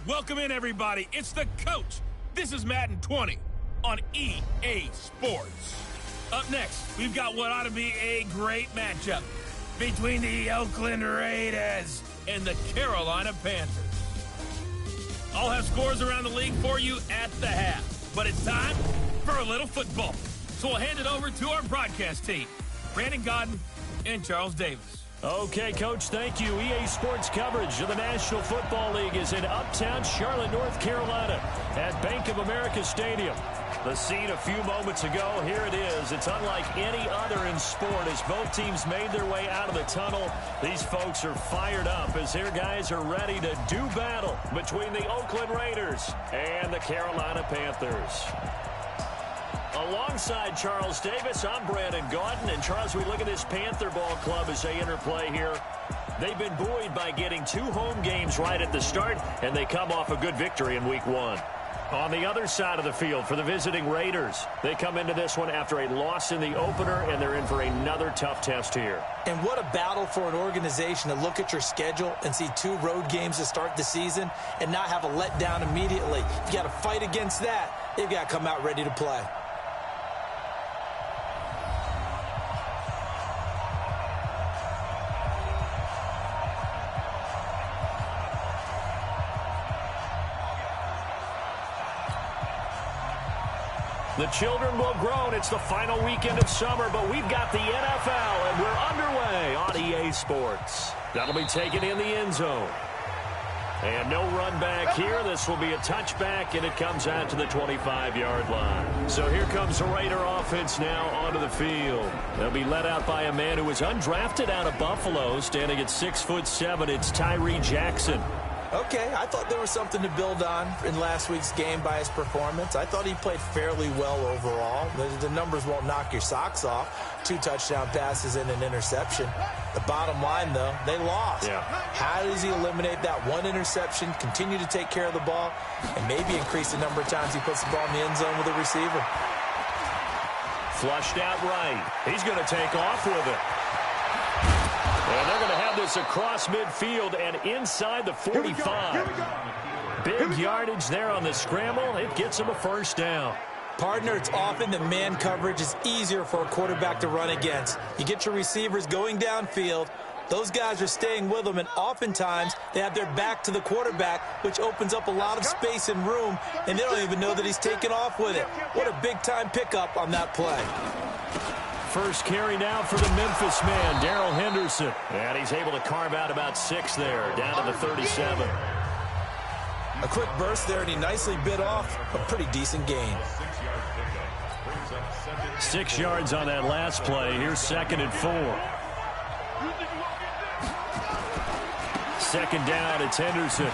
Welcome in, everybody. It's the coach. This is Madden 20 on EA Sports. Up next, we've got what ought to be a great matchup between the Oakland Raiders and the Carolina Panthers. I'll have scores around the league for you at the half, but it's time for a little football. So we'll hand it over to our broadcast team, Brandon Godden and Charles Davis. Okay, Coach, thank you. EA Sports coverage of the National Football League is in uptown Charlotte, North Carolina at Bank of America Stadium. The scene a few moments ago, here it is. It's unlike any other in sport as both teams made their way out of the tunnel. These folks are fired up as their guys are ready to do battle between the Oakland Raiders and the Carolina Panthers. Alongside Charles Davis, I'm Brandon Gaudin. And Charles, we look at this Panther ball club as they interplay here. They've been buoyed by getting 2 home games right at the start, and they come off a good victory in Week 1. On the other side of the field for the visiting Raiders, they come into this one after a loss in the opener, and they're in for another tough test here. And what a battle for an organization to look at your schedule and see 2 road games to start the season and not have a letdown immediately. You got to fight against that. They've got to come out ready to play. The children will grow, and it's the final weekend of summer, but we've got the NFL, and we're underway on EA Sports. That'll be taken in the end zone. And no run back here. This will be a touchback, and it comes out to the 25-yard line. So here comes the Raider offense now onto the field. They'll be led out by a man who was undrafted out of Buffalo, standing at 6'7". It's Tyree Jackson. Okay, I thought there was something to build on in last week's game by his performance. I thought he played fairly well overall. The numbers won't knock your socks off. 2 touchdown passes and an interception. The bottom line, though, they lost. Yeah. How does he eliminate that 1 interception, continue to take care of the ball, and maybe increase the number of times he puts the ball in the end zone with a receiver? Flushed out right. He's going to take off with it. And they're going to have this across midfield and inside the 45. Big yardage there on the scramble. It gets him a first down. Partner, it's often that man coverage is easier for a quarterback to run against. You get your receivers going downfield. Those guys are staying with them, and oftentimes they have their back to the quarterback, which opens up a lot of space and room, and they don't even know that he's taken off with it. What a big-time pickup on that play. First carry now for the Memphis man, Darrell Henderson. And he's able to carve out about 6 there, down to the 37. A quick burst there, and he nicely bit off a pretty decent gain. 6 yards on that last play. Here's 2nd and 4. 2nd down, it's Henderson.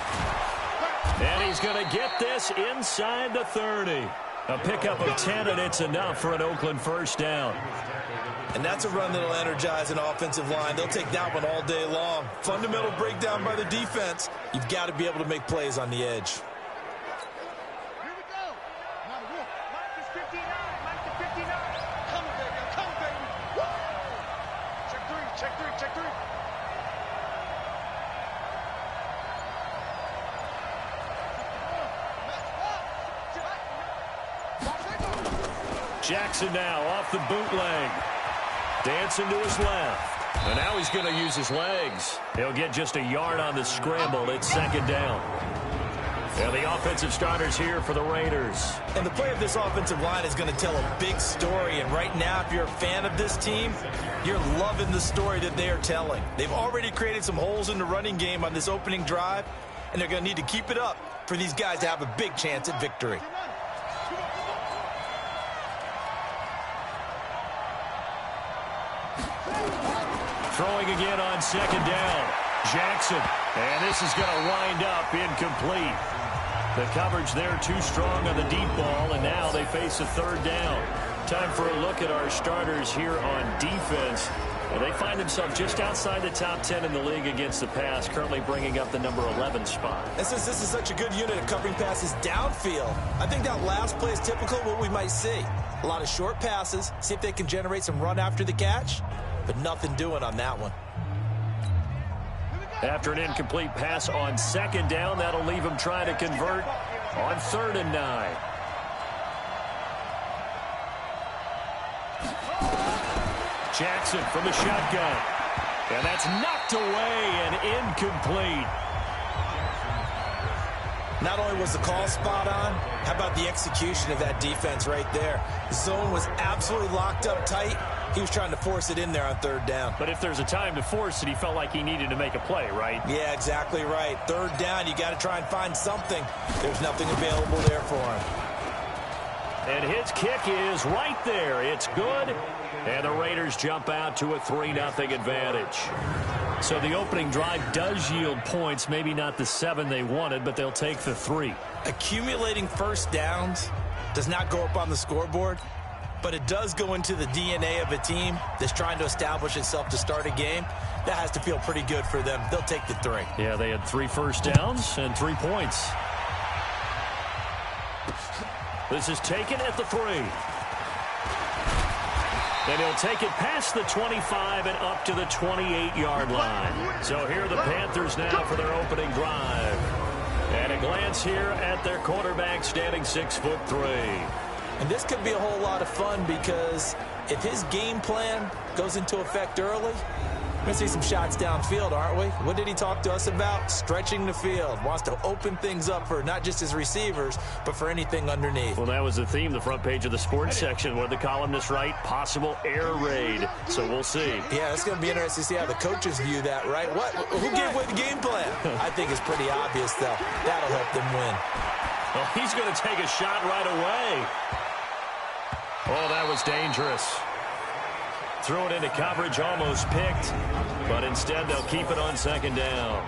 And he's going to get this inside the 30. A pickup of 10, and it's enough for an Oakland first down. And that's a run that'll energize an offensive line. They'll take that one all day long. Fundamental breakdown by the defense. You've got to be able to make plays on the edge. Here we go. Minus 59. Minus 59. Come on, baby. Come on, baby. Woo! Check 3. Check 3. Check 3. Jackson now off the bootleg. Dancing to his left. And now he's going to use his legs. He'll get just a yard on the scramble. It's 2nd down. And the offensive starters here for the Raiders. And the play of this offensive line is going to tell a big story. And right now, if you're a fan of this team, you're loving the story that they are telling. They've already created some holes in the running game on this opening drive, and they're going to need to keep it up for these guys to have a big chance at victory. Throwing again on 2nd down. Jackson. And this is going to wind up incomplete. The coverage there too strong on the deep ball, and now they face a 3rd down. Time for a look at our starters here on defense. And they find themselves just outside the top 10 in the league against the pass, currently bringing up the number 11 spot. And since this is such a good unit of covering passes downfield, I think that last play is typical of what we might see. A lot of short passes, see if they can generate some run after the catch, but nothing doing on that one. Here we go. After an incomplete pass on second down, that'll leave him trying to convert on 3rd and 9. Jackson from the shotgun. And that's knocked away and incomplete. Not only was the call spot on, how about the execution of that defense right there? The zone was absolutely locked up tight. He was trying to force it in there on 3rd down. But if there's a time to force it, he felt like he needed to make a play, right? Yeah, exactly right. 3rd down, you got to try and find something. There's nothing available there for him. And his kick is right there. It's good. And the Raiders jump out to a 3-0 advantage. So the opening drive does yield points, maybe not the 7 they wanted, but they'll take the 3. Accumulating first downs does not go up on the scoreboard, but it does go into the DNA of a team that's trying to establish itself to start a game. That has to feel pretty good for them. They'll take the 3. Yeah, they had 3 first downs and 3 points. This is taken at the 3. And he'll take it past the 25 and up to the 28-yard line. So here are the Panthers now for their opening drive. And a glance here at their quarterback standing 6'3". And this could be a whole lot of fun because if his game plan goes into effect early, we're going to see some shots downfield, aren't we? What did he talk to us about? Stretching the field. Wants to open things up for not just his receivers, but for anything underneath. Well, that was the theme, the front page of the sports section. What did the columnists write? Possible air raid. So we'll see. Yeah, it's going to be interesting to see how the coaches view that, right? Who gave away the game plan? I think it's pretty obvious, though. That'll help them win. Well, he's going to take a shot right away. Oh, that was dangerous. Threw it into coverage, almost picked, but instead they'll keep it on 2nd down.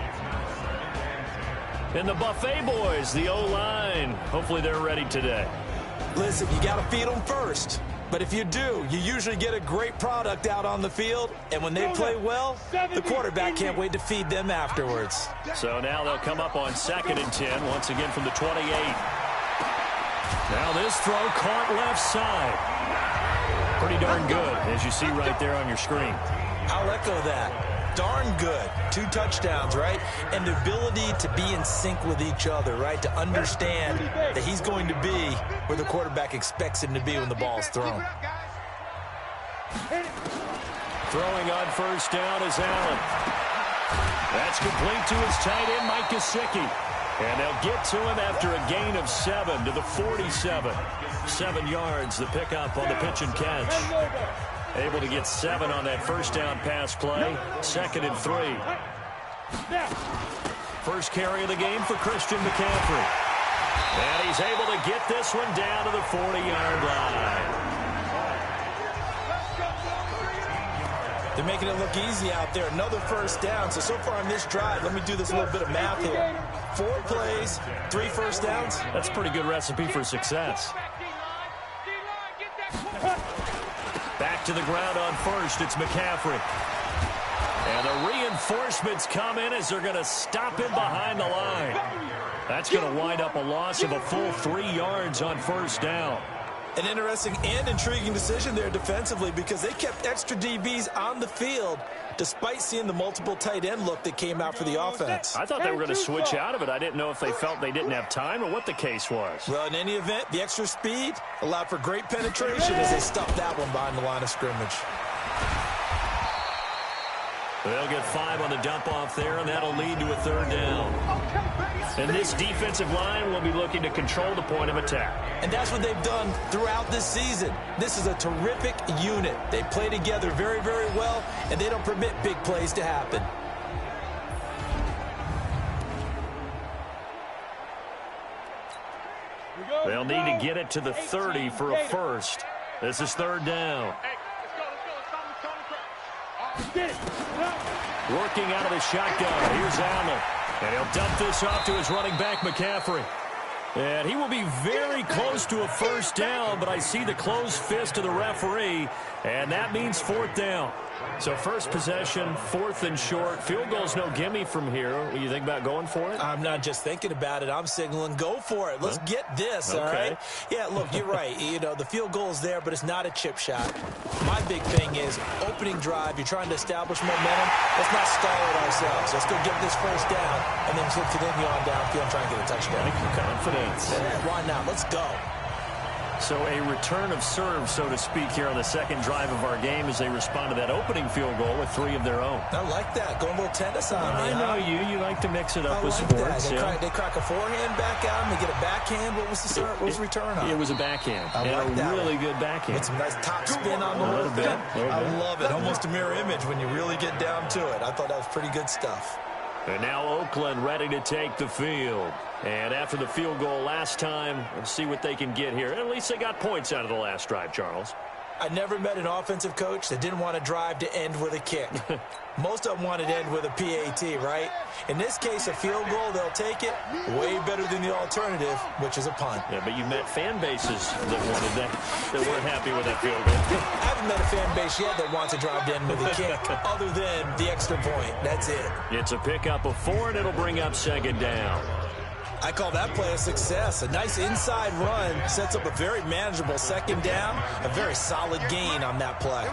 And the Buffet boys, the O-line, hopefully they're ready today. Listen, you got to feed them first. But if you do, you usually get a great product out on the field. And when they play well, the quarterback can't wait to feed them afterwards. So now they'll come up on 2nd and 10, once again from the 28. Now this throw caught left side. Pretty darn good, as you see right there on your screen. I'll echo that. Darn good. 2 touchdowns, right? And the ability to be in sync with each other, right? To understand that he's going to be where the quarterback expects him to be when the ball's thrown. Throwing on 1st down is Allen. That's complete to his tight end, Mike Gesicki. And they'll get to him after a gain of 7 to the 47. 7 yards, the pickup on the pitch and catch. Able to get 7 on that 1st down pass play. 2nd and 3. First carry of the game for Christian McCaffrey. And he's able to get this one down to the 40-yard line. They're making it look easy out there. Another 1st down. So far on this drive, let me do this little bit of math here. 4 plays, 3 1st downs. That's a pretty good recipe for success. Back to the ground on 1st. It's McCaffrey. And the reinforcements come in as they're going to stop him behind the line. That's going to wind up a loss of a full 3 yards on 1st down. An interesting and intriguing decision there defensively because they kept extra DBs on the field despite seeing the multiple tight end look that came out for the offense. I thought they were going to switch out of it. I didn't know if they felt they didn't have time or what the case was. Well, in any event, the extra speed allowed for great penetration as they stuffed that one behind the line of scrimmage. They'll get 5 on the dump-off there, and that'll lead to a 3rd down. And this defensive line will be looking to control the point of attack. And that's what they've done throughout this season. This is a terrific unit. They play together very, very well, and they don't permit big plays to happen. They'll need to get it to the 30 for a first. This is 3rd down. Working out of the shotgun. Here's Allen. And he'll dump this off to his running back, McCaffrey. And he will be very close to a first down, but I see the closed fist of the referee, and that means fourth down. So first possession, 4th and short. Field goal's no gimme from here. What do you think about going for it? I'm not just thinking about it. I'm signaling go for it. Let's get this, all right? Yeah, look, you're right. You know, the field goal's there, but it's not a chip shot. My big thing is opening drive. You're trying to establish momentum. Let's not stall it ourselves. Let's go get this first down, and then continue on downfield and try and get a touchdown. I like your confidence. Yeah, why not? Let's go. So a return of serve, so to speak, here on the second drive of our game as they respond to that opening field goal with 3 of their own. I like that. Going a little tennis on me. I know you. You like to mix it up with like sports. That. They crack a forehand back out and they get a backhand. What was the start? What was the return on? It was a backhand. I like that. Really good backhand. With some nice top spin on the little bit. I love it. Almost a mirror image when you really get down to it. I thought that was pretty good stuff. And now Oakland ready to take the field. And after the field goal last time, let's see what they can get here. At least they got points out of the last drive, Charles. I never met an offensive coach that didn't want to drive to end with a kick. Most of them wanted to end with a PAT, right? In this case, a field goal, they'll take it way better than the alternative, which is a punt. Yeah, but you met fan bases that wanted that weren't happy with that field goal. I haven't met a fan base yet that wants to drive to end with a kick, other than the extra point. That's it. It's a pickup of 4, and it'll bring up second down. I call that play a success. A nice inside run sets up a very manageable second down, a very solid gain on that play.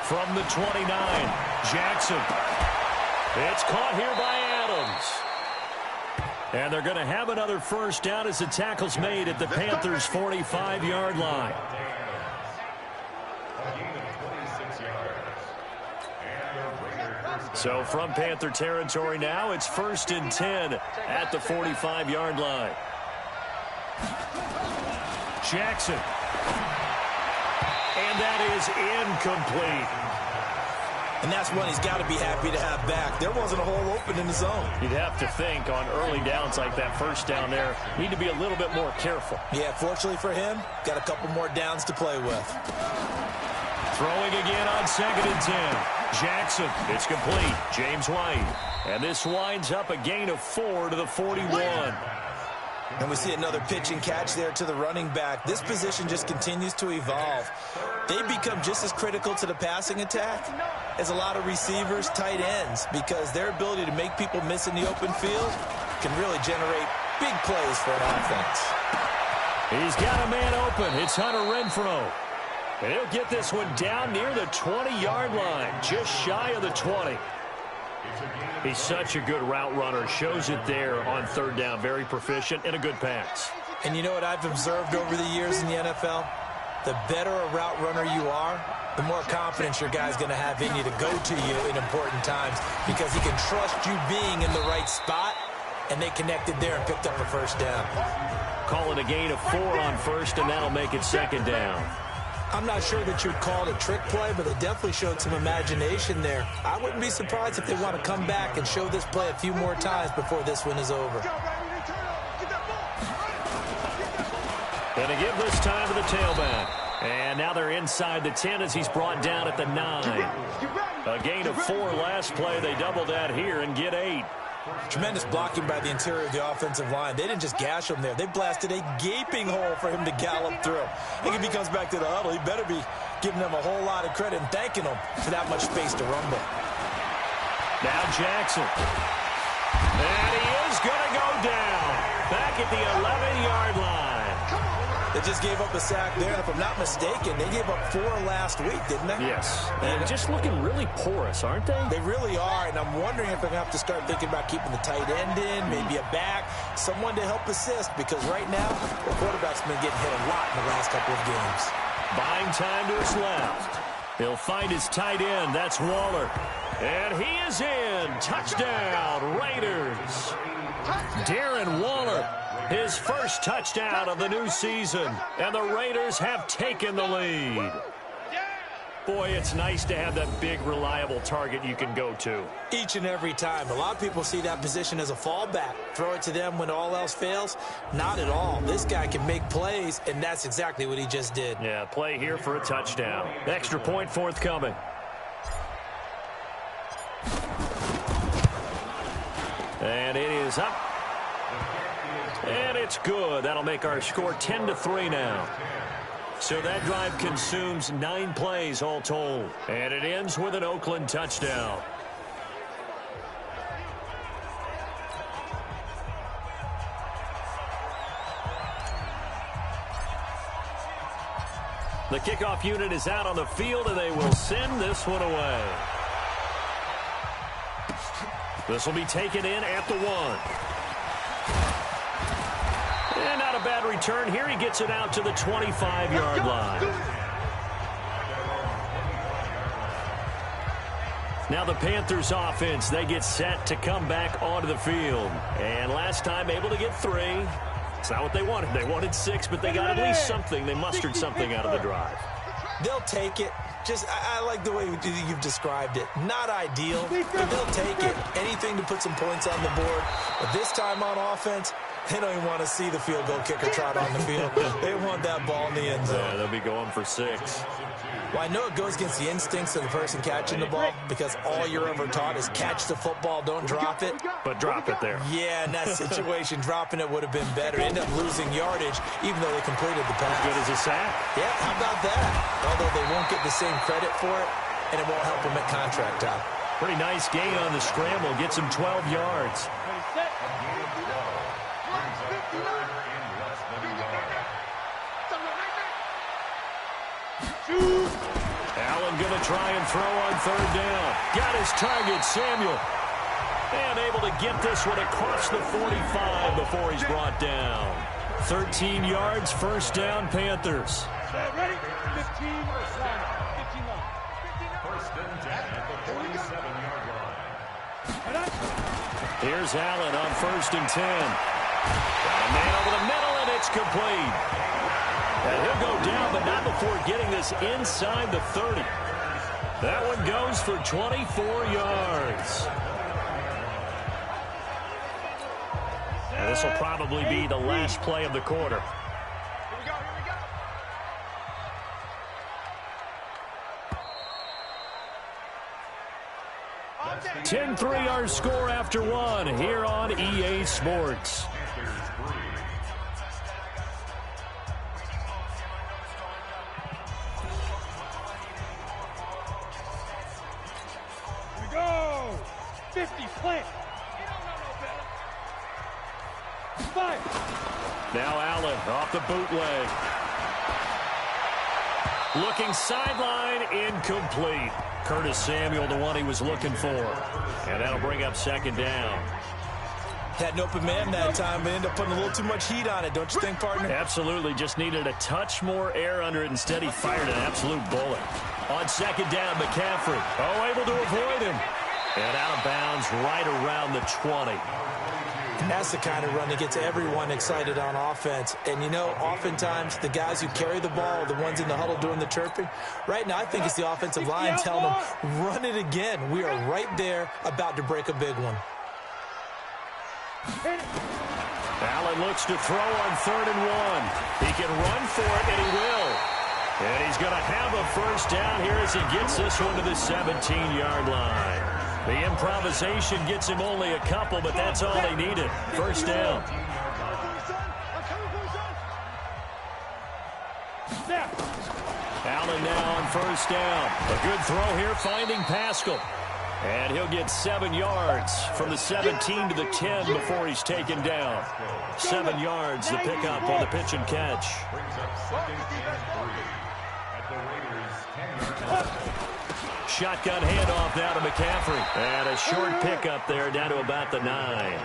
From the 29, Jackson. It's caught here by Adams. And they're going to have another first down as the tackle's made at the Panthers' 45-yard line. So from Panther territory now, it's 1st and 10 at the 45-yard line. Jackson. And that is incomplete. And that's one he's got to be happy to have back. There wasn't a hole open in the zone. You'd have to think on early downs like that first down there, need to be a little bit more careful. Yeah, fortunately for him, got a couple more downs to play with. Throwing again on 2nd and 10. Jackson, it's complete. James White. And this winds up a gain of 4 to the 41. And we see another pitch and catch there to the running back. This position just continues to evolve. They become just as critical to the passing attack as a lot of receivers, tight ends, because their ability to make people miss in the open field can really generate big plays for an offense. He's got a man open. It's Hunter Renfrow. And he'll get this one down near the 20-yard line, just shy of the 20. He's such a good route runner. Shows it there on 3rd down. Very proficient and a good pass. And you know what I've observed over the years in the NFL? The better a route runner you are, the more confidence your guy's going to have in you to go to you in important times because he can trust you being in the right spot, and they connected there and picked up a first down. Call it a gain of 4 on 1st, and that'll make it 2nd down. I'm not sure that you'd call it a trick play, but they definitely showed some imagination there. I wouldn't be surprised if they want to come back and show this play a few more times before this one is over. Going to give this time to the tailback. And now they're inside the 10 as he's brought down at the 9. A gain of 4 last play. They double that here and get 8. Tremendous blocking by the interior of the offensive line. They didn't just gash him there. They blasted a gaping hole for him to gallop through. I think if he comes back to the huddle, he better be giving them a whole lot of credit and thanking them for that much space to rumble. Now Jackson. And he is going to go down. Back at the 11-yard line. They just gave up a sack there, and if I'm not mistaken, they gave up 4 last week, didn't they? Yes. And just looking really porous, aren't they? They really are, and I'm wondering if they're going to have to start thinking about keeping the tight end in, maybe a back, someone to help assist, because right now, the quarterback's been getting hit a lot in the last couple of games. Buying time to his left. He'll find his tight end. That's Waller. And he is in. Touchdown, Raiders. Darren Waller. His first touchdown of the new season, and the Raiders have taken the lead. Boy, it's nice to have that big, reliable target you can go to. Each and every time. A lot of people see that position as a fallback. Throw it to them when all else fails. Not at all. This guy can make plays, and that's exactly what he just did. Yeah, play here for a touchdown. Extra point forthcoming. And it is up. And it's good. That'll make our score 10-3 now. So that drive consumes 9 plays all told. And it ends with an Oakland touchdown. The kickoff unit is out on the field, and they will send this one away. This will be taken in at the 1. And not a bad return here. He gets it out to the 25-yard line. Now the Panthers offense, they get set to come back onto the field. And last time able to get 3. It's not what they wanted. They wanted 6, but they got at least something. They mustered something out of the drive. They'll take it. I like the way you've described it. Not ideal, but they'll take it. Anything to put some points on the board. But this time on offense, they don't even want to see the field goal kicker trot on the field. They want that ball in the end zone. Yeah, they'll be going for 6. Well, I know it goes against the instincts of the person catching the ball because all you're ever taught is catch the football, don't drop it. But drop it there. Yeah, in that situation, dropping it would have been better. End up losing yardage, even though they completed the pass. Good as a sack. Yeah, how about that? Although they won't get the same credit for it, and it won't help them at contract time. Pretty nice gain on the scramble. Gets him 12 yards. Allen going to try and throw on 3rd down. Got his target, Samuel. And able to get this one across the 45 before he's brought down. 13 yards, 1st down, Panthers. Ready? 15 line. 15 line. 1st and 10 at the 47-yard line. Here's Allen on 1st and 10. Got a man over the middle, and it's complete. And he'll go down, but not before getting this inside the 30. That one goes for 24 yards. And this will probably be the last play of the quarter. Here we go. 10-3 our score after 1 here on EA Sports. Here we go. 50, plant. Five. Now Allen off the bootleg. Looking sideline, incomplete. Curtis Samuel, the one he was looking for. And that'll bring up 2nd down. Had an open man that time, but ended up putting a little too much heat on it, don't you think, partner? Absolutely. Just needed a touch more air under it. Instead, he fired an absolute bullet. On 2nd down, McCaffrey. Oh, able to avoid him. And out of bounds right around the 20. And that's the kind of run that gets everyone excited on offense. And, you know, oftentimes the guys who carry the ball are the ones in the huddle doing the chirping. Right now, I think it's the offensive line telling them, run it again. We are right there about to break a big one. Allen looks to throw on 3rd and 1. He can run for it, and he will. And he's going to have a 1st down here as he gets this one to the 17-yard line. The improvisation gets him only a couple, but that's all they needed. 1st down. Allen now on 1st down. A good throw here, finding Pascal. And he'll get 7 yards from the 17 to the 10 before he's taken down. 7 yards, the pickup on the pitch and catch. Brings up 2nd and 3 at the Raiders' 10-yard line. Shotgun handoff now to McCaffrey. And a short pickup there down to about the 9.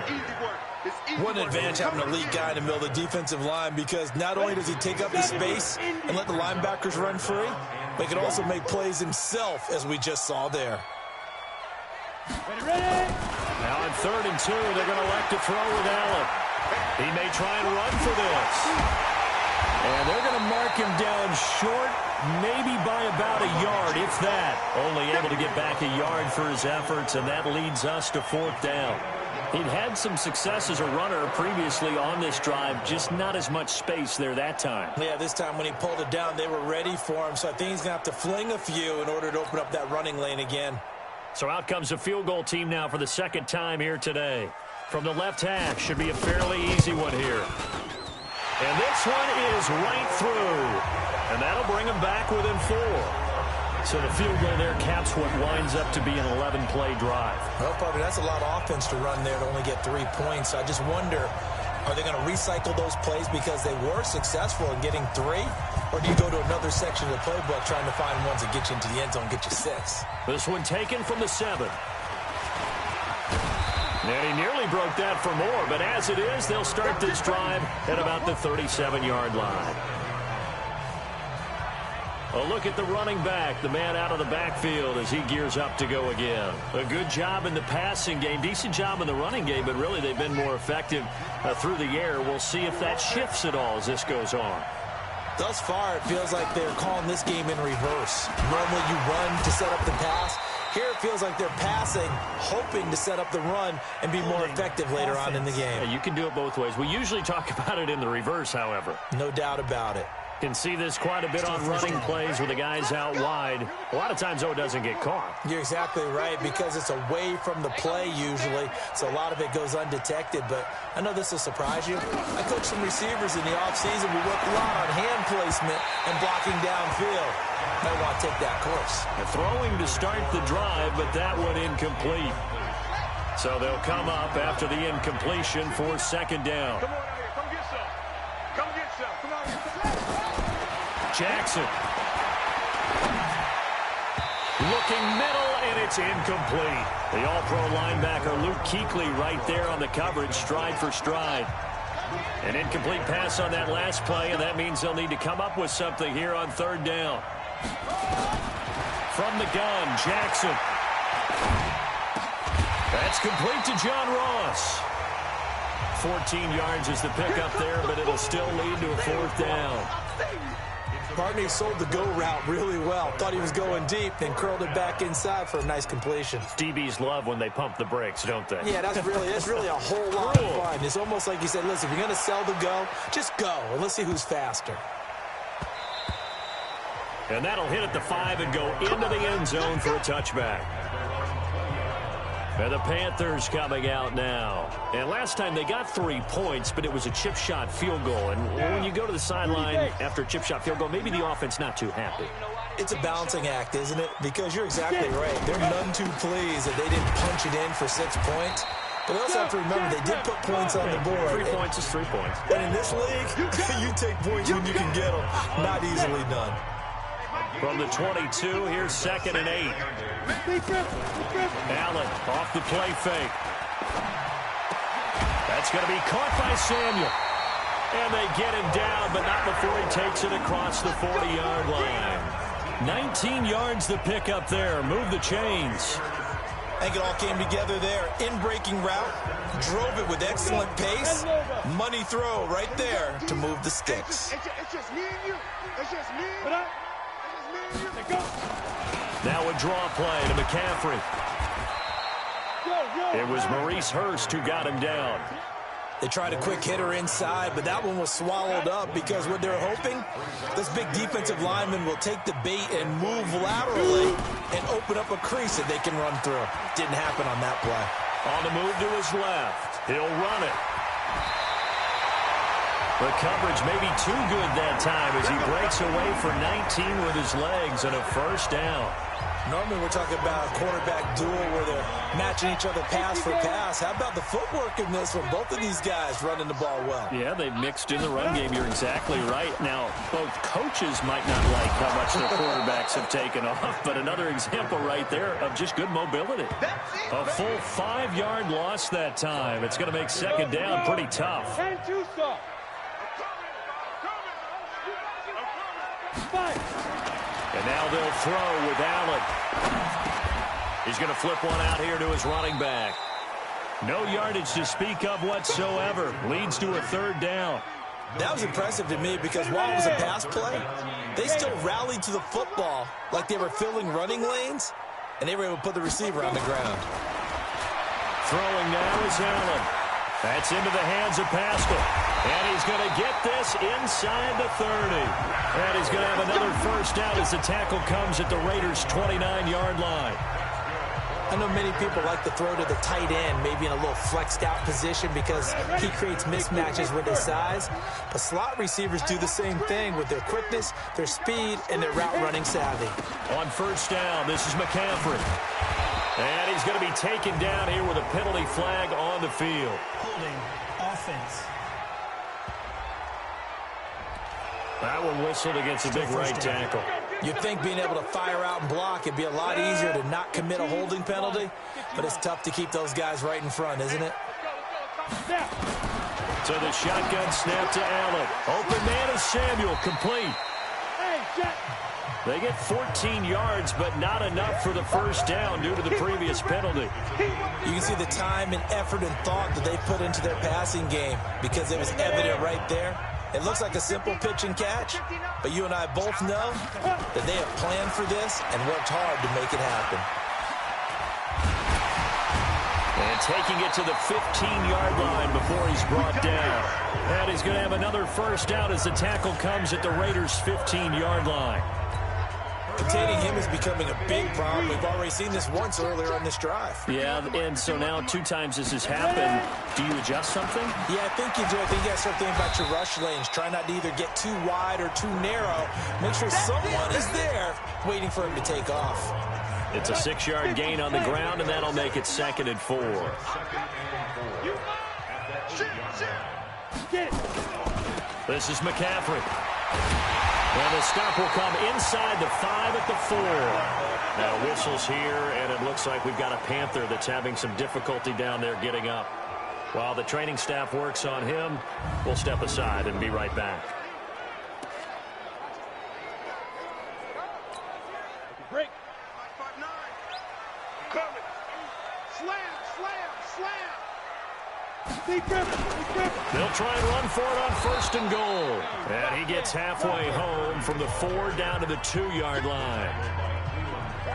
What an advantage having a lead guy in the middle of the defensive line, because not only does he take up the space and let the linebackers run free, but he can also make plays himself, as we just saw there. Now on 3rd and 2, they're going to elect to throw with Allen. He may try and run for this. And they're going to mark him down short, maybe by about a yard, if that. Only able to get back a yard for his efforts, and that leads us to 4th down. He'd had some success as a runner previously on this drive, just not as much space there that time. Yeah, this time when he pulled it down, they were ready for him, so I think he's going to have to fling a few in order to open up that running lane again. So out comes the field goal team now for the 2nd time here today. From the left half, should be a fairly easy one here. And this one is right through. And that'll bring them back within 4. So the field goal there caps what winds up to be an 11-play drive. Well, probably that's a lot of offense to run there to only get 3 points. I just wonder, are they going to recycle those plays because they were successful in getting 3? Or do you go to another section of the playbook trying to find ones that get you into the end zone and get you 6? This one taken from the 7. And he nearly broke that for more, but as it is, they'll start this drive at about the 37-yard line. A look at the running back, the man out of the backfield as he gears up to go again. A good job in the passing game, decent job in the running game, but really they've been more effective through the air. We'll see if that shifts at all as this goes on. Thus far, it feels like they're calling this game in reverse. Normally you run to set up the pass. Here it feels like they're passing, hoping to set up the run and be more effective later on in the game. Yeah, you can do it both ways. We usually talk about it in the reverse, however. No doubt about it. Can see this quite a bit on running plays with the guys out wide. A lot of times, though, it doesn't get caught. You're exactly right, because it's away from the play usually, so a lot of it goes undetected. But I know this will surprise you. I coach some receivers in the offseason. We work a lot on hand placement and blocking downfield. Might want to take that course. Throwing to start the drive, but that one incomplete. So they'll come up after the incompletion for second down. Come on out here. Come get some. Come get some. Come on. Jackson. Looking middle, and it's incomplete. The all-pro linebacker Luke Kuechly right there on the coverage, stride for stride. An incomplete pass on that last play, and that means they'll need to come up with something here on third down. From the gun, Jackson. That's complete to John Ross. 14 yards is the pickup there, but it'll still lead to a fourth down. Barney sold the go route really well. Thought he was going deep, then curled it back inside for a nice completion. DBs love when they pump the brakes, don't they? Yeah, that's really a whole lot of fun. It's almost like you said, listen, if you're going to sell the go, just go, and let's see who's faster. And that'll hit at the 5 and go into the end zone for a touchback. And the Panthers coming out now. And last time they got 3 points, but it was a chip shot field goal. And when you go to the sideline after a chip shot field goal, maybe the offense not too happy. It's a balancing act, isn't it? Because you're exactly right. They're none too pleased that they didn't punch it in for 6 points. But they also have to remember they did put points on the board. 3 points is 3 points. And in this league, you take points when you can get them. Not easily done. From the 22, here's 2nd and 8. Allen off the play fake. That's going to be caught by Samuel. And they get him down, but not before he takes it across the 40-yard line. 19 yards the pickup there. Move the chains. I think it all came together there. In-breaking route. Drove it with excellent pace. Money throw right there to move the sticks. It's just me and you. It's just me and you. Now a draw play to McCaffrey. It was Maurice Hurst who got him down. They tried a quick hitter inside, but that one was swallowed up because what they're hoping, this big defensive lineman will take the bait and move laterally and open up a crease that they can run through. Didn't happen on that play. On the move to his left. He'll run it. The coverage may be too good that time as he breaks away for 19 with his legs and a first down. Normally we're talking about a quarterback duel where they're matching each other pass for pass. How about the footwork in this one? Both of these guys running the ball well. Yeah, they've mixed in the run game. You're exactly right. Now, both coaches might not like how much their quarterbacks have taken off, but another example right there of just good mobility. A full 5-yard loss that time. It's going to make second down pretty tough. And now they'll throw with Allen. He's going to flip one out here to his running back. No yardage to speak of whatsoever. Leads to a third down. That was impressive to me because while it was a pass play, they still rallied to the football like they were filling running lanes, and they were able to put the receiver on the ground. Throwing now is Allen. That's into the hands of Pascal. And he's going to get this inside the 30. And he's going to have another first down as the tackle comes at the Raiders' 29-yard line. I know many people like to throw to the tight end, maybe in a little flexed out position because he creates mismatches with his size. But slot receivers do the same thing with their quickness, their speed, and their route running savvy. On first down, this is McCaffrey. And he's going to be taken down here with a penalty flag on the field. Holding offense. That one whistled against a big right tackle. You'd think being able to fire out and block it'd be a lot easier to not commit a holding penalty, but it's tough to keep those guys right in front, isn't it? So the shotgun snap to Allen. Open man is Samuel, complete. They get 14 yards, but not enough for the first down due to the previous penalty. You can see the time and effort and thought that they put into their passing game because it was evident right there. It looks like a simple pitch and catch, but you and I both know that they have planned for this and worked hard to make it happen. And taking it to the 15-yard line before he's brought down. And he's going to have another first down as the tackle comes at the Raiders' 15-yard line. Containing him is becoming a big problem. We've already seen this once earlier on this drive. Yeah, and so now 2 times this has happened. Do you adjust something? Yeah, I think you do. I think you got to start thinking about your rush lanes. Try not to either get too wide or too narrow. Make sure someone is there waiting for him to take off. It's a 6-yard gain on the ground, and that'll make it 2nd and 4. This is McCaffrey. And the stop will come inside the 5 at the 4. Now whistles here, and it looks like we've got a Panther that's having some difficulty down there getting up. While the training staff works on him, we'll step aside and be right back. Break. 5-5-9. Coming. Slam, slam, slam. They'll try and run for it on 1st and goal. And he gets halfway home from the 4 down to the 2-yard line.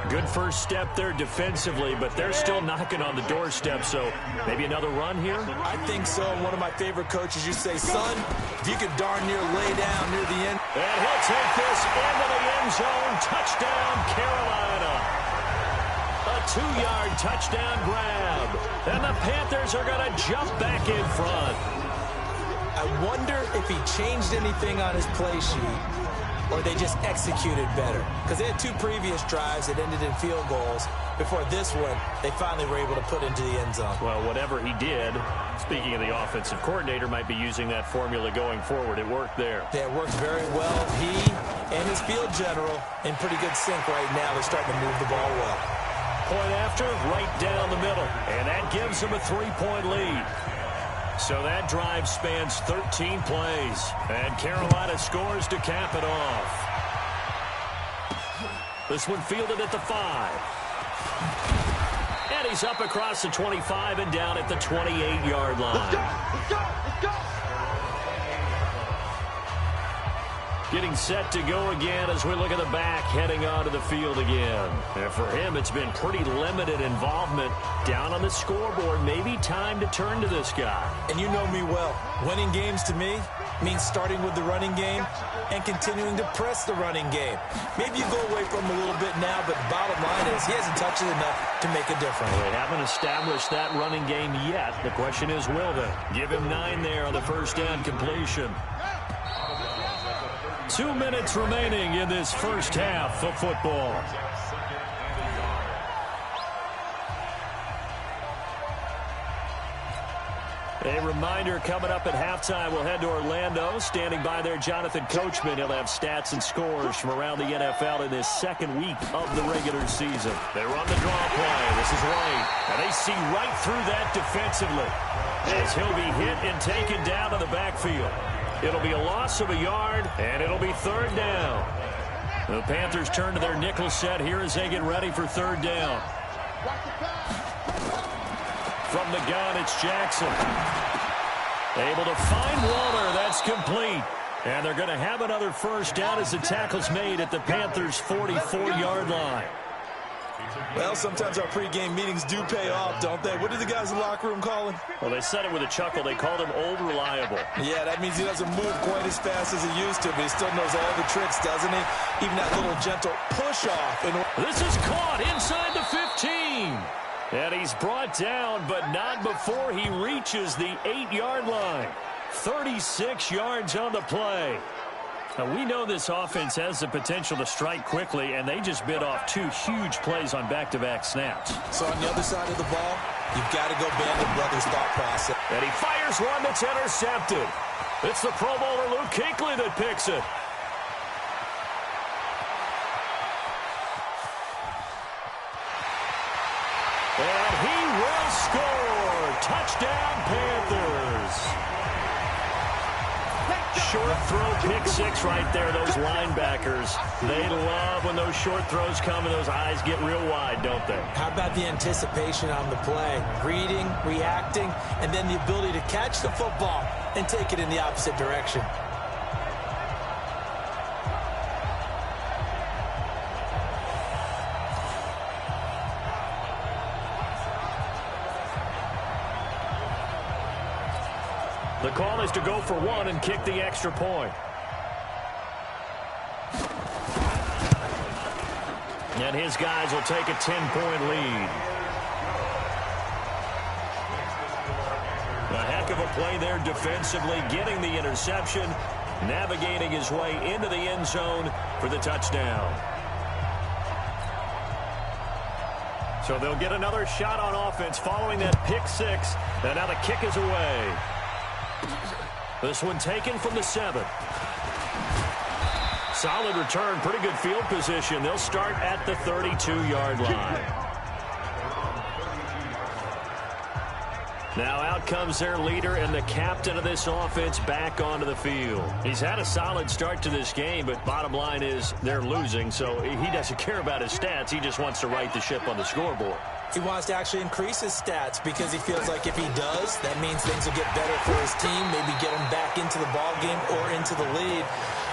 Good first step there defensively, but they're still knocking on the doorstep, so maybe another run here? I think so. One of my favorite coaches used to say, son, if you could darn near lay down near the end. And he'll take this into the end zone. Touchdown, Carolina. A 2-yard touchdown grab. And the Panthers are going to jump back in front. I wonder if he changed anything on his play sheet or they just executed better. Because they had 2 previous drives that ended in field goals. Before this one, they finally were able to put into the end zone. Well, whatever he did, speaking of the offensive coordinator, might be using that formula going forward. It worked there. Yeah, it worked very well. He and his field general in pretty good sync right now. They're starting to move the ball well. Point after, right down the middle. And that gives them a 3-point lead. So that drive spans 13 plays. And Carolina scores to cap it off. This one fielded at the 5. And he's up across the 25 and down at the 28-yard line. Let's go, let's go, let's go. Getting set to go again as we look at the back heading onto the field again. And for him, it's been pretty limited involvement down on the scoreboard. Maybe time to turn to this guy. And you know me well. Winning games to me means starting with the running game and continuing to press the running game. Maybe you go away from him a little bit now, but bottom line is he hasn't touched it enough to make a difference. They haven't established that running game yet. The question is, will they? Give him 9 there on the first down completion. 2 minutes remaining in this first half of football. A reminder, coming up at halftime, we'll head to Orlando. Standing by there, Jonathan Coachman. He'll have stats and scores from around the NFL in this second week of the regular season. They run the draw play. This is White. And they see right through that defensively as he'll be hit and taken down to the backfield. It'll be a loss of a yard, and it'll be 3rd down. The Panthers turn to their nickel set here as they get ready for 3rd down. From the gun, it's Jackson. Able to find Waller. That's complete. And they're going to have another first down as the tackle's made at the Panthers' 44-yard line. Well, sometimes our pregame meetings do pay off, don't they? What did the guys in the locker room call him? Well, they said it with a chuckle. They called him Old Reliable. Yeah, that means he doesn't move quite as fast as he used to, but he still knows all the tricks, doesn't he? Even that little gentle push-off. This is caught inside the 15. And he's brought down, but not before he reaches the 8-yard line. 36 yards on the play. Now, we know this offense has the potential to strike quickly, and they just bit off 2 huge plays on back-to-back snaps. So on the other side of the ball, you've got to go band the brothers' thought process. And he fires one that's intercepted. It's the Pro Bowler Luke Kuechly that picks it. And he will score. Touchdown, Panthers. Short throw, pick 6 right there. Those linebackers, they love when those short throws come and those eyes get real wide, don't they? How about the anticipation on the play? Reading, reacting, and then the ability to catch the football and take it in the opposite direction. The call is to go for 1 and kick the extra point. And his guys will take a 10-point lead. A heck of a play there defensively, getting the interception, navigating his way into the end zone for the touchdown. So they'll get another shot on offense following that pick 6. And now the kick is away. This one taken from the 7. Solid return, pretty good field position. They'll start at the 32-yard line. Now out comes their leader and the captain of this offense back onto the field. He's had a solid start to this game, but bottom line is they're losing, so he doesn't care about his stats. He just wants to right the ship on the scoreboard. He wants to actually increase his stats because he feels like if he does, that means things will get better for his team, maybe get him back into the ball game or into the lead.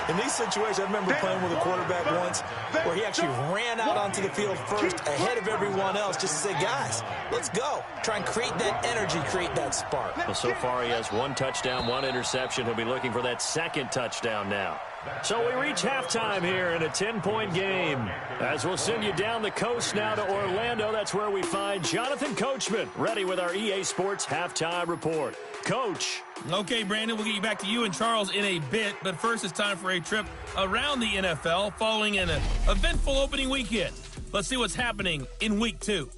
In these situations, I remember playing with a quarterback once where he actually ran out onto the field first ahead of everyone else just to say, guys, let's go. Try and create that energy, create that spark. Well, so far he has 1 touchdown, 1 interception. He'll be looking for that 2nd touchdown now. So we reach halftime here in a 10-point game. As we'll send you down the coast now to Orlando, that's where we find Jonathan Coachman, ready with our EA Sports Halftime Report. Coach. Okay, Brandon, we'll get you back to you and Charles in a bit, but first it's time for a trip around the NFL following an eventful opening weekend. Let's see what's happening in Week 2.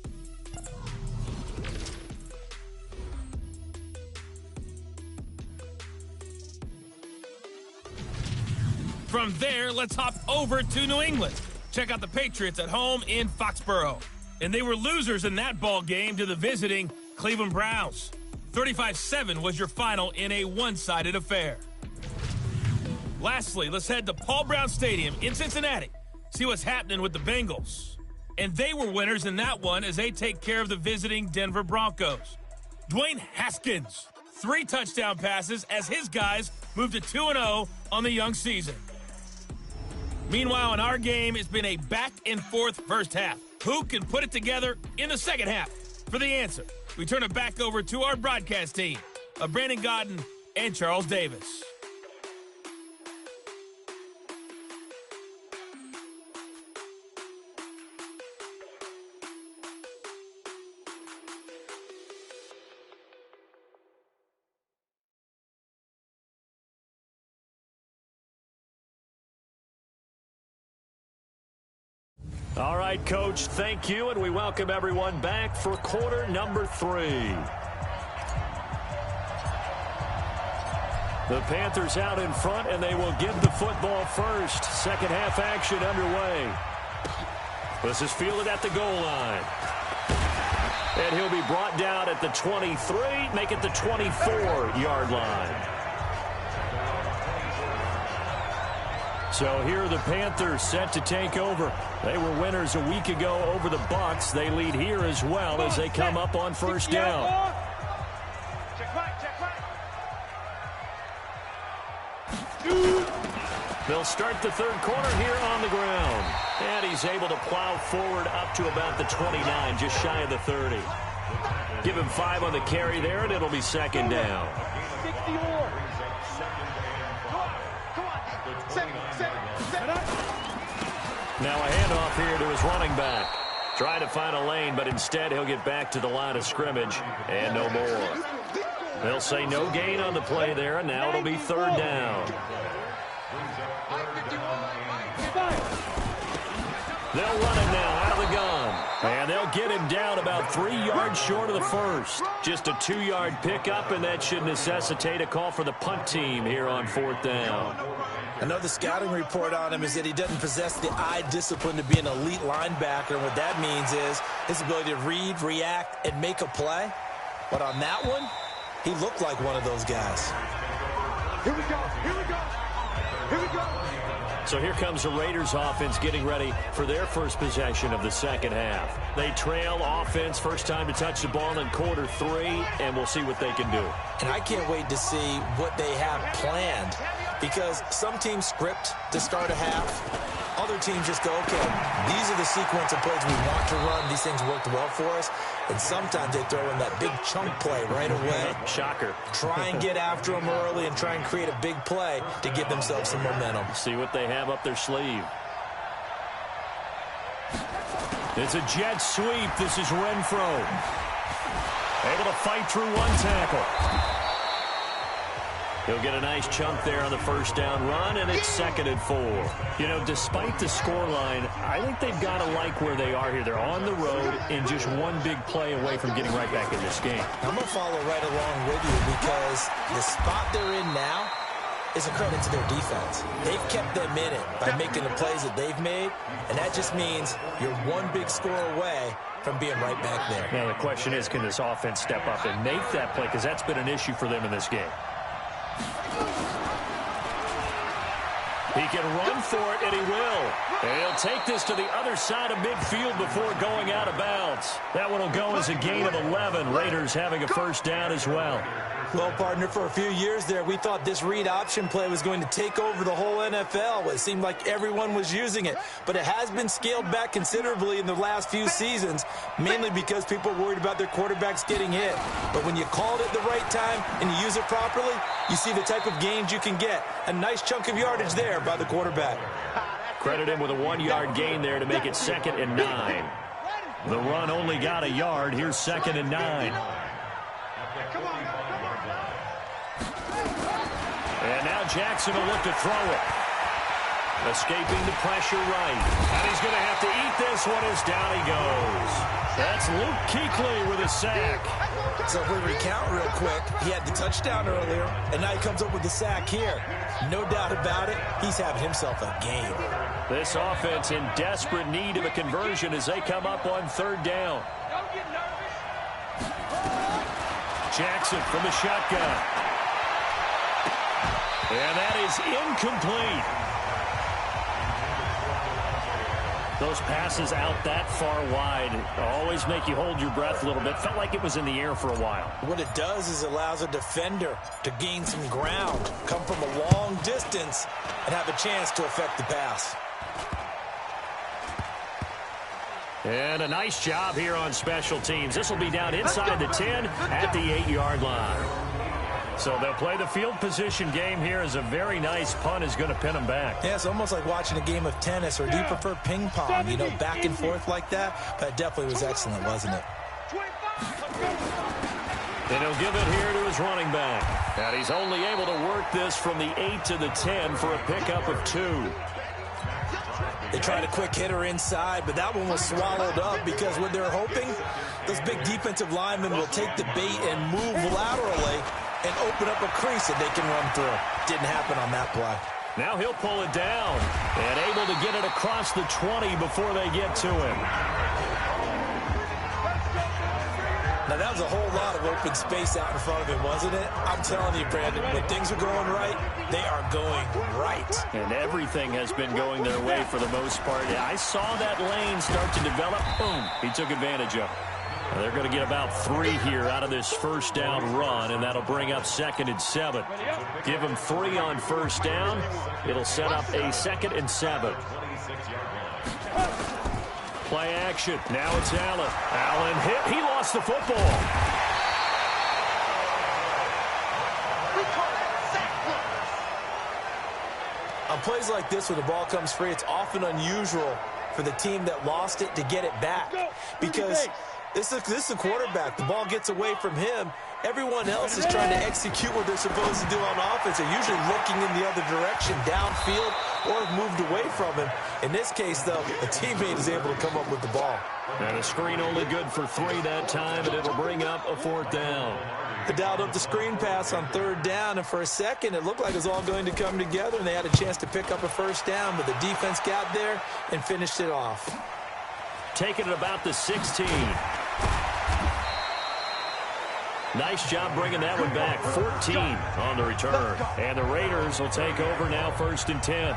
From there, let's hop over to New England. Check out the Patriots at home in Foxborough. And they were losers in that ball game to the visiting Cleveland Browns. 35-7 was your final in a one-sided affair. Lastly, let's head to Paul Brown Stadium in Cincinnati. See what's happening with the Bengals. And they were winners in that one as they take care of the visiting Denver Broncos. Dwayne Haskins, 3 touchdown passes as his guys moved to 2-0 on the young season. Meanwhile, in our game, it's been a back-and-forth first half. Who can put it together in the second half? For the answer, we turn it back over to our broadcast team of Brandon Godden and Charles Davis. All right, Coach, thank you, and we welcome everyone back for quarter number 3. The Panthers out in front, and they will get the football first. Second half action underway. This is fielded at the goal line. And he'll be brought down at the 23, make it the 24-yard line. So here are the Panthers set to take over. They were winners a week ago over the Bucs. They lead here as well as they come up on first down. They'll start the third quarter here on the ground. And he's able to plow forward up to about the 29, just shy of the 30. Give him 5 on the carry there, and it'll be second down. Set. Now a handoff here to his running back. Trying to find a lane, but instead he'll get back to the line of scrimmage and no more. They'll say no gain on the play there, and now it'll be third down. They'll run him now out of the gun. And they'll get him down about 3 yards short of the first. Just a 2-yard pickup, and that should necessitate a call for the punt team here on fourth down. I know the scouting report on him is that he doesn't possess the eye discipline to be an elite linebacker. And what that means is his ability to read, react, and make a play. But on that one, he looked like one of those guys. Here we go. Here we go. Here we go. So here comes the Raiders offense getting ready for their first possession of the second half. They trail offense, first time to touch the ball in quarter 3, and we'll see what they can do. And I can't wait to see what they have planned, because some teams script to start a half. Other teams just go, okay, these are the sequence of plays we want to run. These things worked well for us. And sometimes they throw in that big chunk play right away. Shocker. Try and get after them early and try and create a big play to give themselves some momentum. See what they have up their sleeve. It's a jet sweep. This is Renfro. Able to fight through one tackle. He'll get a nice chunk there on the first down run, and it's 2nd and 4. You know, despite the scoreline, I think they've got to like where they are here. They're on the road and just one big play away from getting right back in this game. I'm going to follow right along with you, because the spot they're in now is a credit to their defense. They've kept them in it by making the plays that they've made, and that just means you're one big score away from being right back there. Now, the question is, can this offense step up and make that play? Because that's been an issue for them in this game. He can run for it, and he will. And he'll take this to the other side of midfield before going out of bounds. That one will go as a gain of 11. Raiders having a first down as well. Well, partner, for a few years there, we thought this read option play was going to take over the whole NFL. It seemed like everyone was using it. But it has been scaled back considerably in the last few seasons, mainly because people are worried about their quarterbacks getting hit. But when you call it at the right time and you use it properly, you see the type of gains you can get. A nice chunk of yardage there by the quarterback. Credit him with a 1-yard gain there to make it 2nd and 9. The run only got a yard. Here's 2nd and 9. And now Jackson will look to throw it. Escaping the pressure right. And he's going to have to eat this one as down he goes. That's Luke Kuechly with a sack. So if we recount real quick, he had the touchdown earlier, and now he comes up with the sack here. No doubt about it, he's having himself a game. This offense in desperate need of a conversion as they come up on 3rd down. Jackson from the shotgun. And that is incomplete. Those passes out that far wide always make you hold your breath a little bit. Felt like it was in the air for a while. What it does is it allows a defender to gain some ground, come from a long distance, and have a chance to affect the pass. And a nice job here on special teams. This will be down inside the 10 at the 8-yard line. So they'll play the field position game here as a very nice punt is going to pin them back. Yeah, it's almost like watching a game of tennis, or do you prefer ping pong, you know, back and forth like that? But it definitely was excellent, wasn't it? And he'll give it here to his running back. And he's only able to work this from the 8 to the 10 for a pickup of 2. They tried a quick hitter inside, but that one was swallowed up because what they're hoping, those big defensive linemen will take the bait and move laterally and open up a crease that they can run through. Didn't happen on that play. Now he'll pull it down and able to get it across the 20 before they get to him. Now, that was a whole lot of open space out in front of him, wasn't it? I'm telling you, Brandon, when things are going right, they are going right. And everything has been going their way for the most part. I saw that lane start to develop. Boom. He took advantage of it. Well, they're going to get about 3 here out of this first down run, and that'll bring up 2nd and 7. Give them 3 on first down. It'll set up a 2nd and 7. Play action. Now it's Allen. Allen hit. He lost the football. On plays like this where the ball comes free, it's often unusual for the team that lost it to get it back. Because this is a quarterback. The ball gets away from him. Everyone else is trying to execute what they're supposed to do on offense. They're usually looking in the other direction, downfield, or have moved away from him. In this case, though, a teammate is able to come up with the ball. And a screen only good for 3 that time, and it'll bring up a 4th down. They dialed up the screen pass on 3rd down, and for a second, it looked like it was all going to come together, and they had a chance to pick up a 1st down, but the defense got there and finished it off. Taking it about the 16. Nice job bringing that one back. 14 on the return. And the Raiders will take over now, 1st and 10.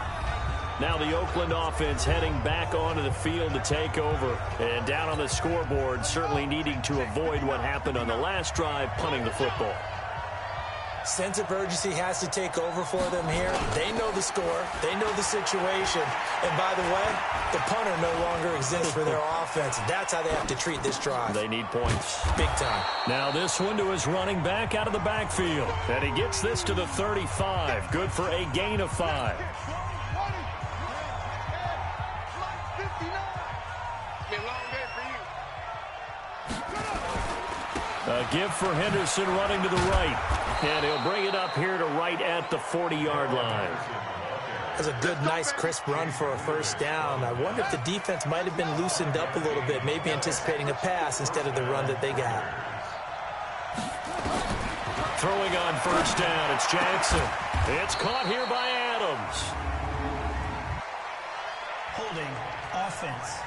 Now the Oakland offense heading back onto the field to take over. And down on the scoreboard, certainly needing to avoid what happened on the last drive, punting the football. Sense of urgency has to take over for them here. They know the score. They know the situation. And by the way, the punter no longer exists for their offense. That's how they have to treat this drive. They need points. Big time. Now this one to his running back out of the backfield. And he gets this to the 35. Good for a gain of 5. A give for Henderson running to the right. And he'll bring it up here to right at the 40-yard line. That's a good, nice, crisp run for a 1st down. I wonder if the defense might have been loosened up a little bit, maybe anticipating a pass instead of the run that they got. Throwing on 1st down, it's Jackson. It's caught here by Adams. Holding offense.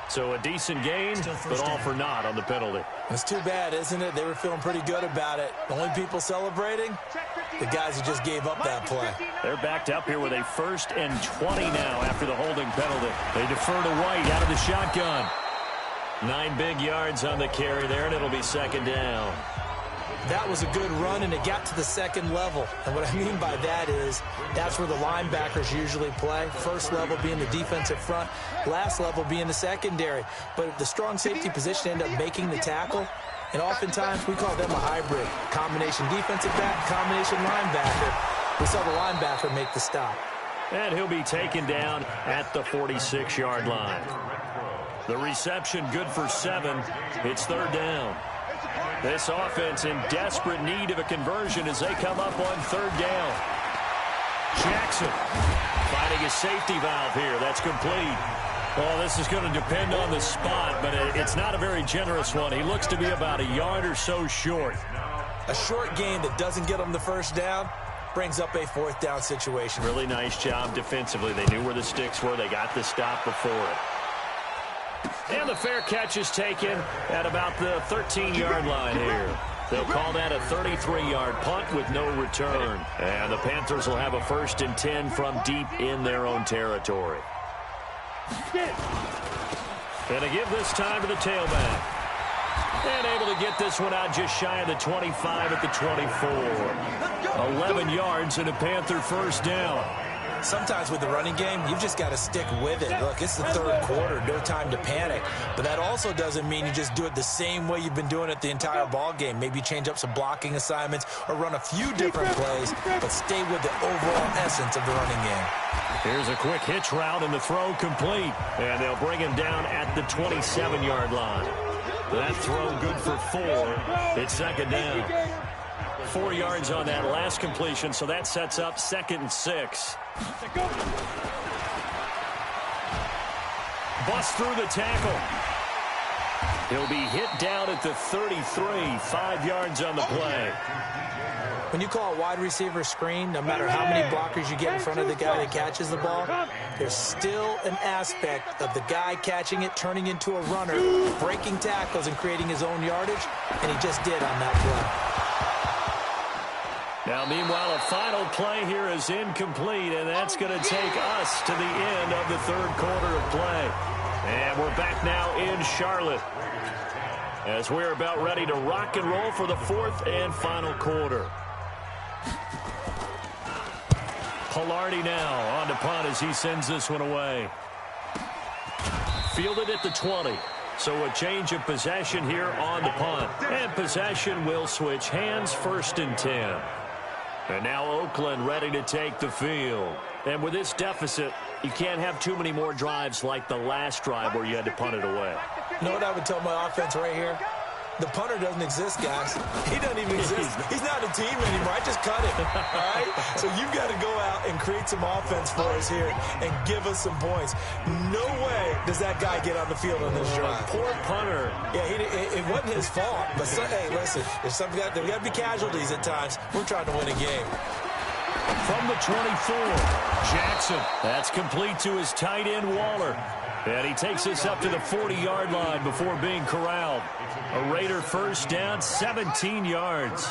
So a decent gain, but all for naught on the penalty. It's too bad, isn't it? They were feeling pretty good about it. The only people celebrating, the guys who just gave up that play. They're backed up here with a 1st and 20 now after the holding penalty. They defer to White out of the shotgun. 9 big yards on the carry there, and it'll be 2nd down. That was a good run, and it got to the 2nd level. And what I mean by that is that's where the linebackers usually play. 1st level being the defensive front, last level being the secondary. But the strong safety position ended up making the tackle, and oftentimes we call them a hybrid. Combination defensive back, combination linebacker. We saw the linebacker make the stop. And he'll be taken down at the 46-yard line. The reception good for 7. It's 3rd down. This offense in desperate need of a conversion as they come up on 3rd down. Jackson finding a safety valve here. That's complete. Well, this is going to depend on the spot, but it's not a very generous one. He looks to be about a yard or so short. A short gain that doesn't get him the 1st down brings up a 4th down situation. Really nice job defensively. They knew where the sticks were. They got the stop before it. And the fair catch is taken at about the 13-yard line here. They'll call that a 33-yard punt with no return. And the Panthers will have a 1st and 10 from deep in their own territory. And a give this time to the tailback. And able to get this one out just shy of the 25 at the 24. 11 yards and a Panther 1st down. Sometimes with the running game, you've just got to stick with it. Look, it's the 3rd quarter, no time to panic. But that also doesn't mean you just do it the same way you've been doing it the entire ball game. Maybe change up some blocking assignments or run a few different plays, but stay with the overall essence of the running game. Here's a quick hitch route and the throw complete. And they'll bring him down at the 27-yard line. That throw good for 4. It's 2nd down. 4 yards on that last completion, so that sets up 2nd and 6. Bust through the tackle. He'll be hit down at the 33, 5 yards on the play. When you call a wide receiver screen, no matter how many blockers you get in front of the guy that catches the ball, there's still an aspect of the guy catching it, turning into a runner, breaking tackles and creating his own yardage, and he just did on that play. Now, meanwhile, a final play here is incomplete, and that's going to take us to the end of the 3rd quarter of play. And we're back now in Charlotte as we're about ready to rock and roll for the 4th and final quarter. Pilardi now on to punt as he sends this one away. Fielded at the 20. So a change of possession here on the punt. And possession will switch hands, 1st and 10. And now Oakland ready to take the field. And with this deficit, you can't have too many more drives like the last drive where you had to punt it away. You know what I would tell my offense right here? The punter doesn't exist, guys. He doesn't even exist. He's not a team anymore. I just cut him, all right? So you've got to go out and create some offense for us here and give us some points. No way does that guy get on the field on this drive. Poor punter. Yeah, it wasn't his fault. But, hey, listen, there's there got to be casualties at times. We're trying to win a game. From the 24, Jackson. That's complete to his tight end, Waller. And he takes us up to the 40-yard line before being corralled. A Raider first down, 17 yards.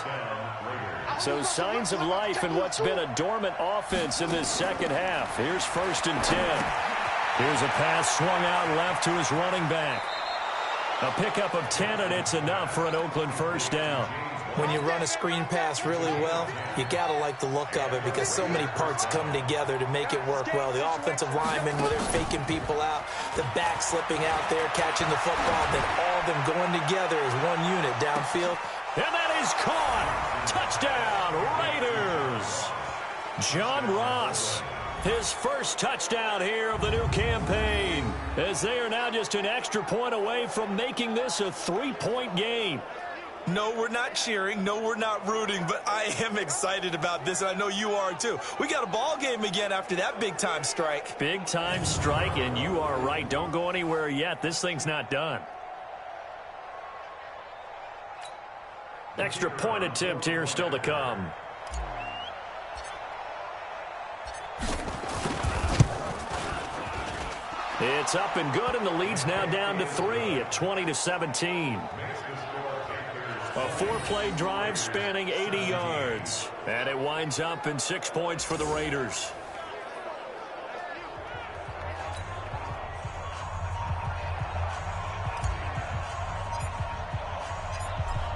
So signs of life in what's been a dormant offense in this second half. Here's 1st and 10. Here's a pass swung out left to his running back. A pickup of 10, and it's enough for an Oakland first down. When you run a screen pass really well, you got to like the look of it because so many parts come together to make it work well. The offensive linemen, where they're faking people out, the back slipping out there, catching the football, then all of them going together as one unit downfield. And that is caught. Touchdown, Raiders. John Ross, his first touchdown here of the new campaign, as they are now just an extra point away from making this a 3-point game. No, we're not cheering. No, we're not rooting, but I am excited about this, and I know you are too. We got a ball game again after that big-time strike. Big-time strike, and you are right. Don't go anywhere yet. This thing's not done. Extra point attempt here still to come. It's up and good, and the lead's now down to 3 at 20-17. A 4-play drive spanning 80 yards. And it winds up in 6 points for the Raiders.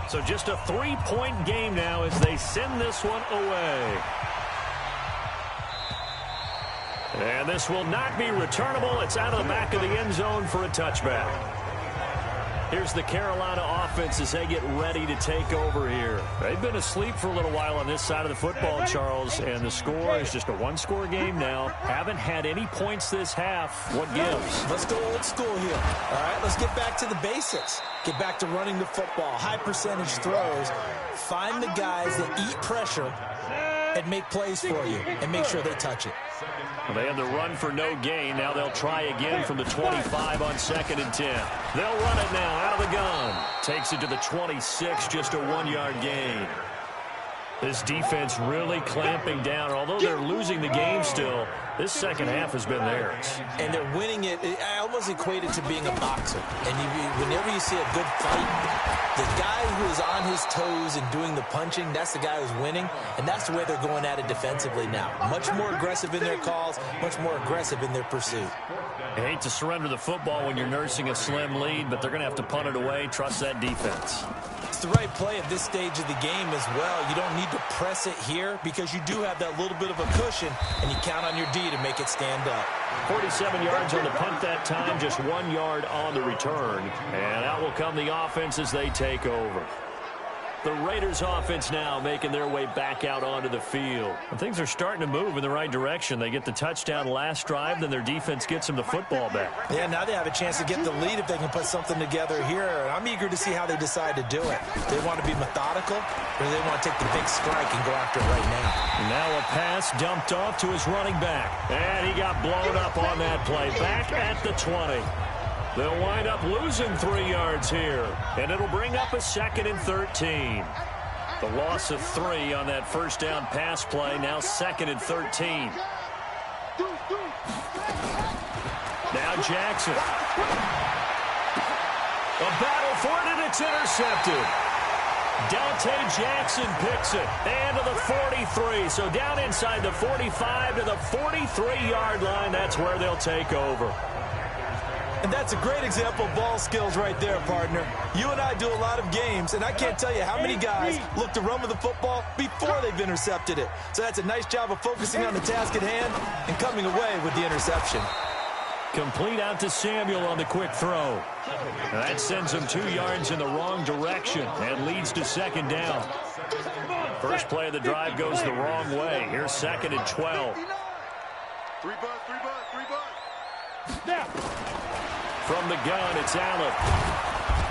So just a 3-point game now as they send this one away. And this will not be returnable. It's out of the back of the end zone for a touchback. Here's the Carolina offense as they get ready to take over here. They've been asleep for a little while on this side of the football, Charles, and the score is just a 1-score game now. Haven't had any points this half. What gives? Let's go old school here. All right, let's get back to the basics. Get back to running the football, high percentage throws. Find the guys that eat pressure and make plays for you and make sure they touch it. Well, they had the run for no gain. Now they'll try again from the 25 on 2nd and 10. They'll run it now out of the gun. Takes it to the 26, just a 1-yard gain. This defense really clamping down. Although they're losing the game still, this second half has been theirs. And they're winning it. I almost equate it to being a boxer. And whenever you see a good fight, the guy who is on his toes and doing the punching, that's the guy who's winning. And that's the way they're going at it defensively now. Much more aggressive in their calls, much more aggressive in their pursuit. You hate to surrender the football when you're nursing a slim lead, but they're going to have to punt it away. Trust that defense. It's the right play at this stage of the game as well. You don't need to press it here because you do have that little bit of a cushion, and you count on your D to make it stand up. 47 yards on the punt that time, just 1 yard on the return. And out will come the offense as they take over. The Raiders offense now making their way back out onto the field. And things are starting to move in the right direction. They get the touchdown last drive, then their defense gets them the football back. Yeah, now they have a chance to get the lead if they can put something together here. And I'm eager to see how they decide to do it. They want to be methodical, or they want to take the big strike and go after it right now. Now a pass dumped off to his running back. And he got blown up on that play. Back at the 20. They'll wind up losing 3 yards here, and it'll bring up a 2nd and 13. The loss of 3 on that first down pass play, now 2nd and 13. Now Jackson. A battle for it, and it's intercepted. Dante Jackson picks it, and to the 43. So down inside the 45 to the 43-yard line, that's where they'll take over. And that's a great example of ball skills right there, partner. You and I do a lot of games, and I can't tell you how many guys look to run with the football before they've intercepted it. So that's a nice job of focusing on the task at hand and coming away with the interception. Complete out to Samuel on the quick throw. That sends him 2 yards in the wrong direction and leads to 2nd down. First play of the drive goes the wrong way. Here's 2nd and 12. Three buzz. Now. From the gun, it's Allen.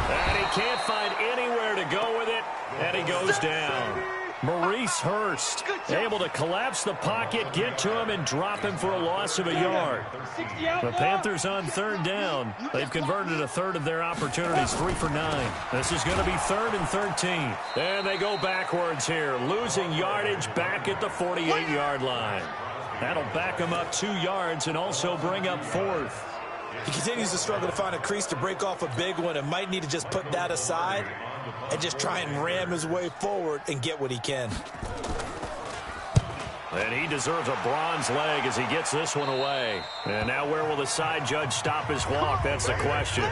And he can't find anywhere to go with it, and he goes down. Maurice Hurst able to collapse the pocket, get to him, and drop him for a loss of a yard. The Panthers on 3rd down. They've converted a third of their opportunities, 3 for 9. This is going to be 3rd and 13. And they go backwards here, losing yardage back at the 48-yard line. That'll back them up 2 yards and also bring up 4th. He continues to struggle to find a crease to break off a big one and might need to just put that aside and just try and ram his way forward and get what he can. And he deserves a bronze leg as he gets this one away. And now where will the side judge stop his walk? That's the question.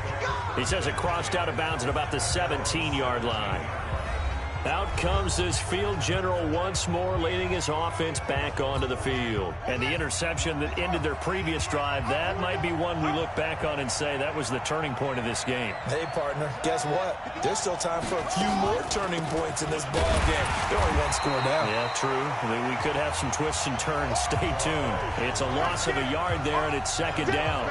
He says it crossed out of bounds at about the 17-yard line. Out comes this field general once more, leading his offense back onto the field. And the interception that ended their previous drive, that might be one we look back on and say that was the turning point of this game. Hey, partner, guess what? There's still time for a few more turning points in this ball game. They're only 1 score down. Yeah, true. We could have some twists and turns. Stay tuned. It's a loss of a yard there, and it's 2nd down.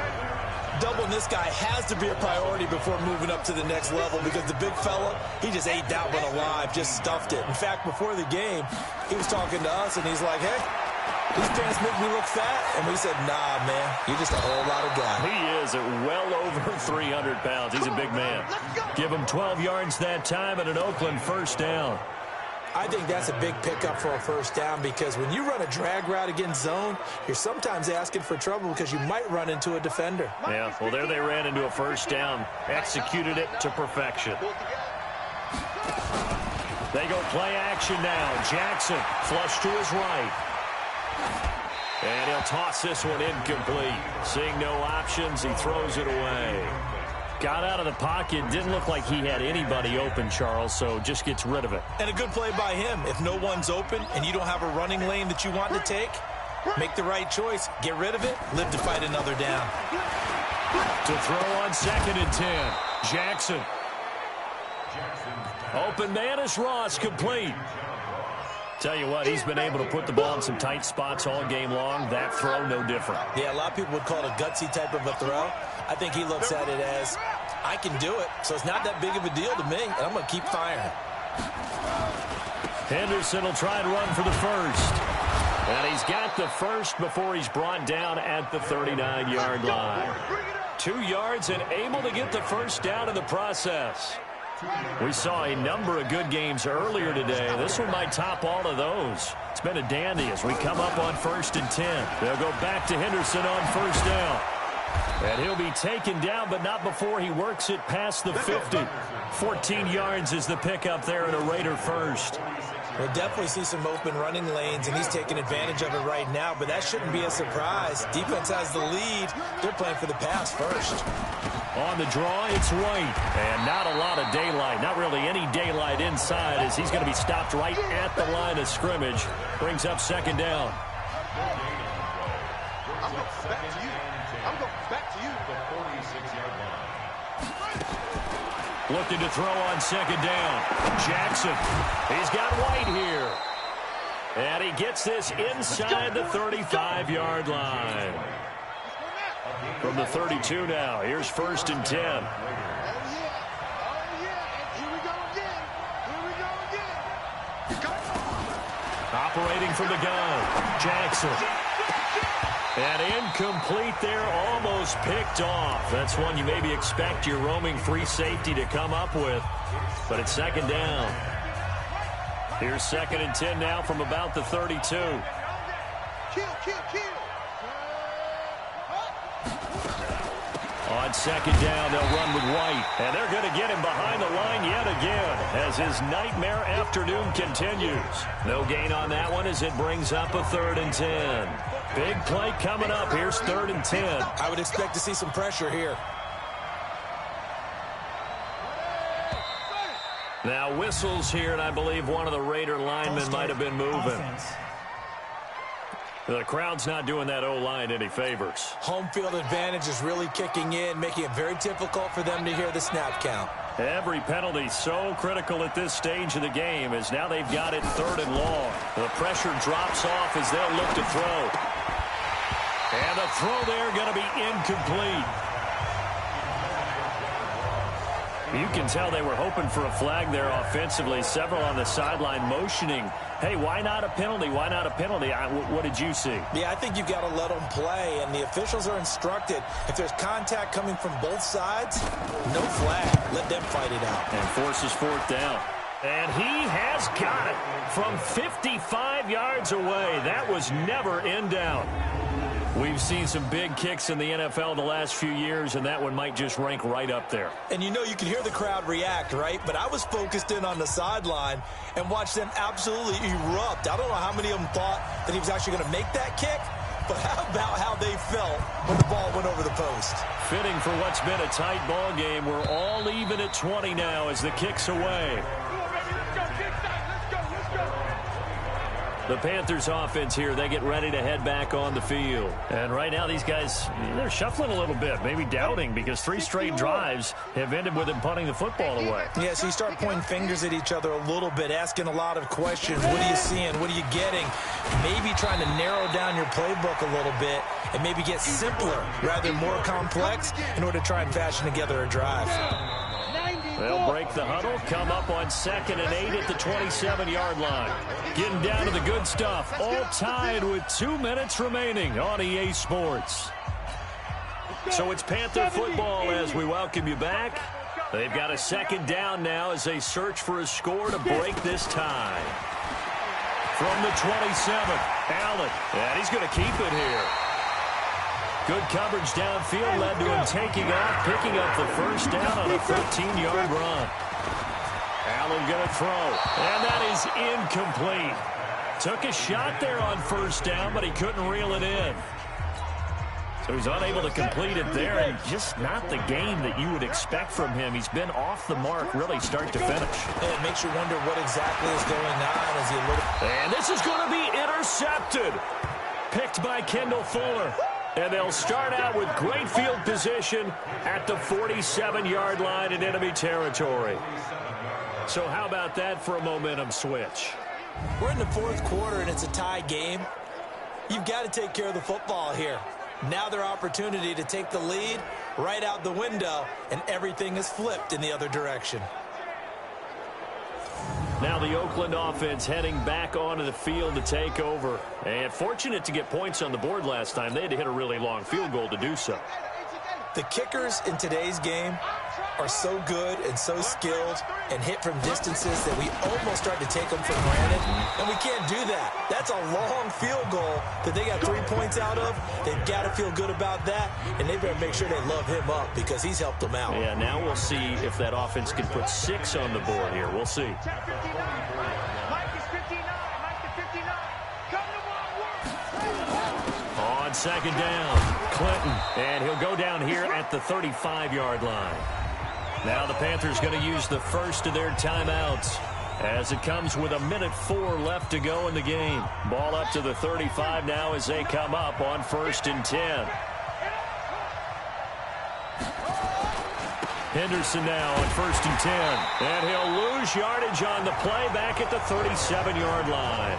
Doubling this guy has to be a priority before moving up to the next level because the big fella, he just ate that one alive, just stuffed it. In fact, before the game, he was talking to us, and he's like, hey, these pants make me look fat. And we said, nah, man, you're just a whole lot of guy. He is at well over 300 pounds. He's a big man. Give him 12 yards that time and an Oakland 1st down. I think that's a big pickup for a 1st down because when you run a drag route against zone, you're sometimes asking for trouble because you might run into a defender. Yeah, well, there they ran into a 1st down. Executed it to perfection. They go play action now. Jackson flush to his right. And he'll toss this one incomplete. Seeing no options, he throws it away. Got out of the pocket. Didn't look like he had anybody open, Charles, so just gets rid of it. And a good play by him. If no one's open and you don't have a running lane that you want to take, make the right choice. Get rid of it. Live to fight another down. To throw on 2nd and 10. Jackson. Open man is Ross, complete. Tell you what, he's been able to put the ball in some tight spots all game long. That throw, no different. Yeah, a lot of people would call it a gutsy type of a throw. I think he looks at it as, I can do it, so it's not that big of a deal to me, and I'm going to keep firing. Henderson will try and run for the 1st. And he's got the 1st before he's brought down at the 39-yard line. 2 yards and able to get the 1st down in the process. We saw a number of good games earlier today. This one might top all of those. It's been a dandy as we come up on 1st and 10. They'll go back to Henderson on 1st down. And he'll be taken down, but not before he works it past the 50. 14 yards is the pickup there at a Raider 1st. We'll definitely see some open running lanes, and he's taking advantage of it right now, but that shouldn't be a surprise. Defense has the lead. They're playing for the pass first. On the draw, it's White. And not a lot of daylight. Not really any daylight inside as he's going to be stopped right at the line of scrimmage. Brings up 2nd down. I'm going back to you. I'm going back to you. The 46-yard line. Looking to throw on 2nd down. Jackson. He's got White here. And he gets this inside the 35-yard line. From the 32 now. Here's 1st and 10. Oh, yeah. Here we go again. Operating from the gun. Jackson. And incomplete there, almost picked off. That's one you maybe expect your roaming free safety to come up with. But it's 2nd down. Here's 2nd and 10 now from about the 32. Kill. On 2nd down, they'll run with White. And they're going to get him behind the line yet again as his nightmare afternoon continues. No gain on that one as it brings up a 3rd and 10. Big play coming up. Here's 3rd and 10. I would expect to see some pressure here. Now whistles here, and I believe one of the Raider linemen might have been moving. Offense. The crowd's not doing that O-line any favors. Home field advantage is really kicking in, making it very difficult for them to hear the snap count. Every penalty so critical at this stage of the game, as now they've got it 3rd and long. The pressure drops off as they'll look to throw. And the throw there going to be incomplete. You can tell they were hoping for a flag there offensively. Several on the sideline motioning, hey, why not a penalty? Why not a penalty? What did you see? Yeah, I think you got to let them play, and the officials are instructed. If there's contact coming from both sides, no flag. Let them fight it out. And forces 4th down. And he has got it from 55 yards away. That was never in doubt. We've seen some big kicks in the NFL the last few years, and that one might just rank right up there. And you know, you can hear the crowd react, right? But I was focused in on the sideline and watched them absolutely erupt. I don't know how many of them thought that he was actually going to make that kick, but how about how they felt when the ball went over the post? Fitting for what's been a tight ball game. We're all even at 20 now as the kick's away. The Panthers offense here, they get ready to head back on the field. And right now these guys, they're shuffling a little bit, maybe doubting, because 3 straight drives have ended with them punting the football away. Yeah, so you start pointing fingers at each other a little bit, asking a lot of questions. What are you seeing? What are you getting? Maybe trying to narrow down your playbook a little bit and maybe get simpler rather than more complex in order to try and fashion together a drive. They'll break the huddle, come up on 2nd and 8 at the 27-yard line. Getting down to the good stuff, all tied with 2 minutes remaining on EA Sports. So it's Panther football as we welcome you back. They've got a 2nd down now as they search for a score to break this tie. From the 27, Allen, and he's going to keep it here. Good coverage downfield led to him taking off, picking up the 1st down on a 13-yard run. Allen going to throw, and that is incomplete. Took a shot there on 1st down, but he couldn't reel it in. So he's unable to complete it there, and just not the game that you would expect from him. He's been off the mark, really, start to finish. And it makes you wonder what exactly is going on as he looks. And this is going to be intercepted. Picked by Kendall Fuller. And they'll start out with great field position at the 47-yard line in enemy territory. So how about that for a momentum switch? We're in the 4th quarter, and it's a tie game. You've got to take care of the football here. Now their opportunity to take the lead right out the window, and everything is flipped in the other direction. Now the Oakland offense heading back onto the field to take over. And fortunate to get points on the board last time. They had to hit a really long field goal to do so. The kickers in today's game are so good and so skilled and hit from distances that we almost start to take them for granted, and we can't do that. That's a long field goal that they got 3 points out of. They've got to feel good about that, and they better make sure they love him up because he's helped them out. Yeah, now we'll see if that offense can put 6 on the board here. We'll see. On 2nd down, Clinton, and he'll go down here at the 35-yard line. Now the Panthers going to use the first of their timeouts as it comes with 1:04 left to go in the game. Ball up to the 35 now as they come up on 1st and 10. Henderson now on 1st and 10. And he'll lose yardage on the play back at the 37-yard line.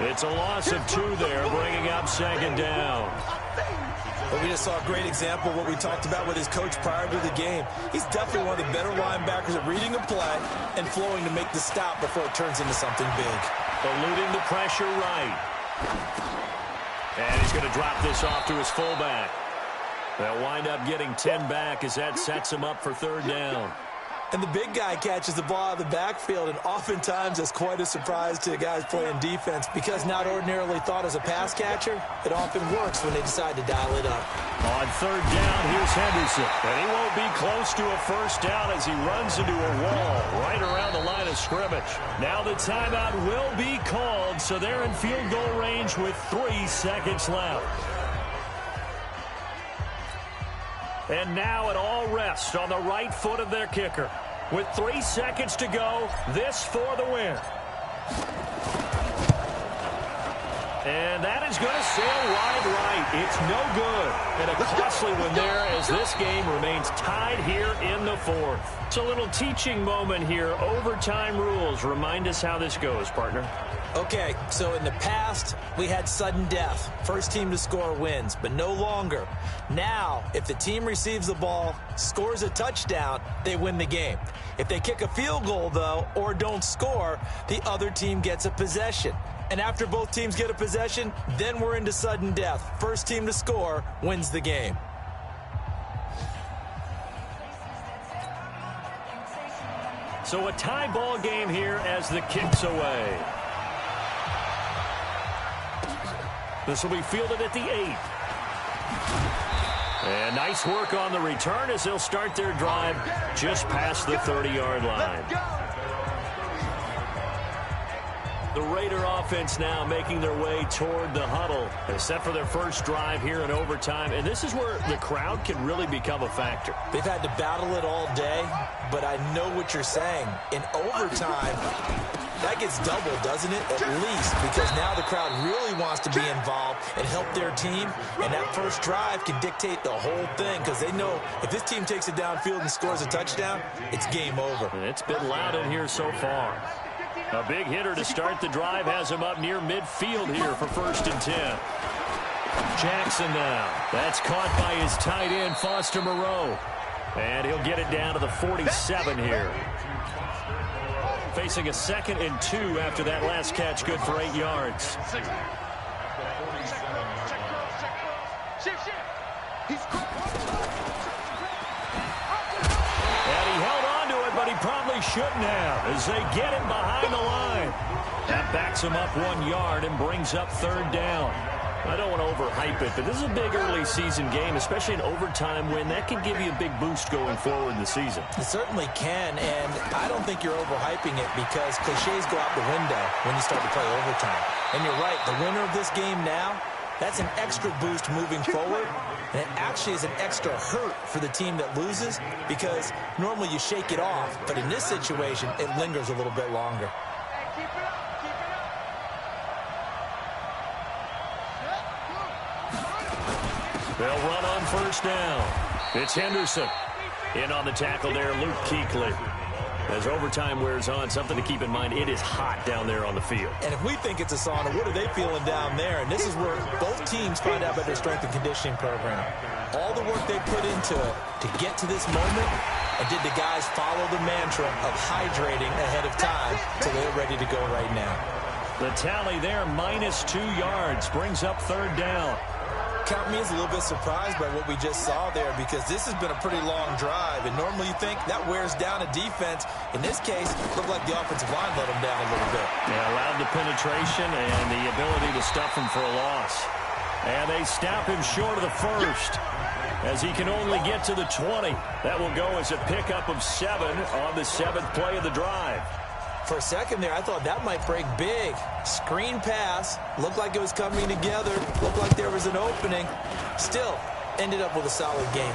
It's a loss of 2 there, bringing up 2nd down. But we just saw a great example of what we talked about with his coach prior to the game. He's definitely one of the better linebackers at reading a play and flowing to make the stop before it turns into something big. Eluding the pressure right. And he's going to drop this off to his fullback. They'll wind up getting 10 back as that sets him up for 3rd down. And the big guy catches the ball out of the backfield, and oftentimes that's quite a surprise to the guys playing defense because not ordinarily thought as a pass catcher, it often works when they decide to dial it up. On 3rd down, here's Henderson. And he won't be close to a 1st down as he runs into a wall right around the line of scrimmage. Now the timeout will be called, so they're in field goal range with 3 seconds left. And now it all rests on the right foot of their kicker. With 3 seconds to go, this for the win. And that is going to sail wide right. It's no good. And a costly one there as this game remains tied here in the fourth. It's a little teaching moment here. Overtime rules. Remind us how this goes, partner. Okay, so in the past, we had sudden death. First team to score wins, but no longer. Now, if the team receives the ball, scores a touchdown, they win the game. If they kick a field goal, though, or don't score, the other team gets a possession. And after both teams get a possession, then we're into sudden death. First team to score wins the game. So a tie ball game here as the kick's away. This will be fielded at the 8. And nice work on the return as they'll start their drive just past the 30-yard line. The Raider offense now making their way toward the huddle. They're set for their first drive here in overtime, and this is where the crowd can really become a factor. They've had to battle it all day, but I know what you're saying. In overtime, that gets doubled, doesn't it? At least, because now the crowd really wants to be involved and help their team, and that first drive can dictate the whole thing because they know if this team takes it downfield and scores a touchdown, it's game over. And it's been loud in here so far. A big hitter to start the drive has him up near midfield here for 1st and 10. Jackson now. That's caught by his tight end, Foster Moreau. And he'll get it down to the 47 here. Facing a 2nd and 2 after that last catch, good for 8 yards. And he held on to it, but he probably shouldn't have as they get him behind the line. That backs him up 1 yard and brings up 3rd down. I don't want to overhype it, but this is a big early season game, especially an overtime win. That can give you a big boost going forward in the season. It certainly can, and I don't think you're overhyping it because cliches go out the window when you start to play overtime. And you're right, the winner of this game now, that's an extra boost moving forward, and it actually is an extra hurt for the team that loses because normally you shake it off, but in this situation, it lingers a little bit longer. They'll run on 1st down. It's Henderson. In on the tackle there, Luke Kuechly. As overtime wears on, something to keep in mind, it is hot down there on the field. And if we think it's a sauna, what are they feeling down there? And this is where both teams find out about their strength and conditioning program. All the work they put into it to get to this moment, and did the guys follow the mantra of hydrating ahead of time so they're ready to go right now. The tally there, -2 yards, brings up 3rd down. Count me as a little bit surprised by what we just saw there because this has been a pretty long drive, and normally you think that wears down a defense. In this case, it looked like the offensive line let them down a little bit. Yeah, allowed the penetration and the ability to stuff him for a loss. And they stop him short of the 1st as he can only get to the 20. That will go as a pickup of 7 on the 7th play of the drive. For a second there, I thought that might break big. Screen pass. Looked like it was coming together. Looked like there was an opening. Still, ended up with a solid game.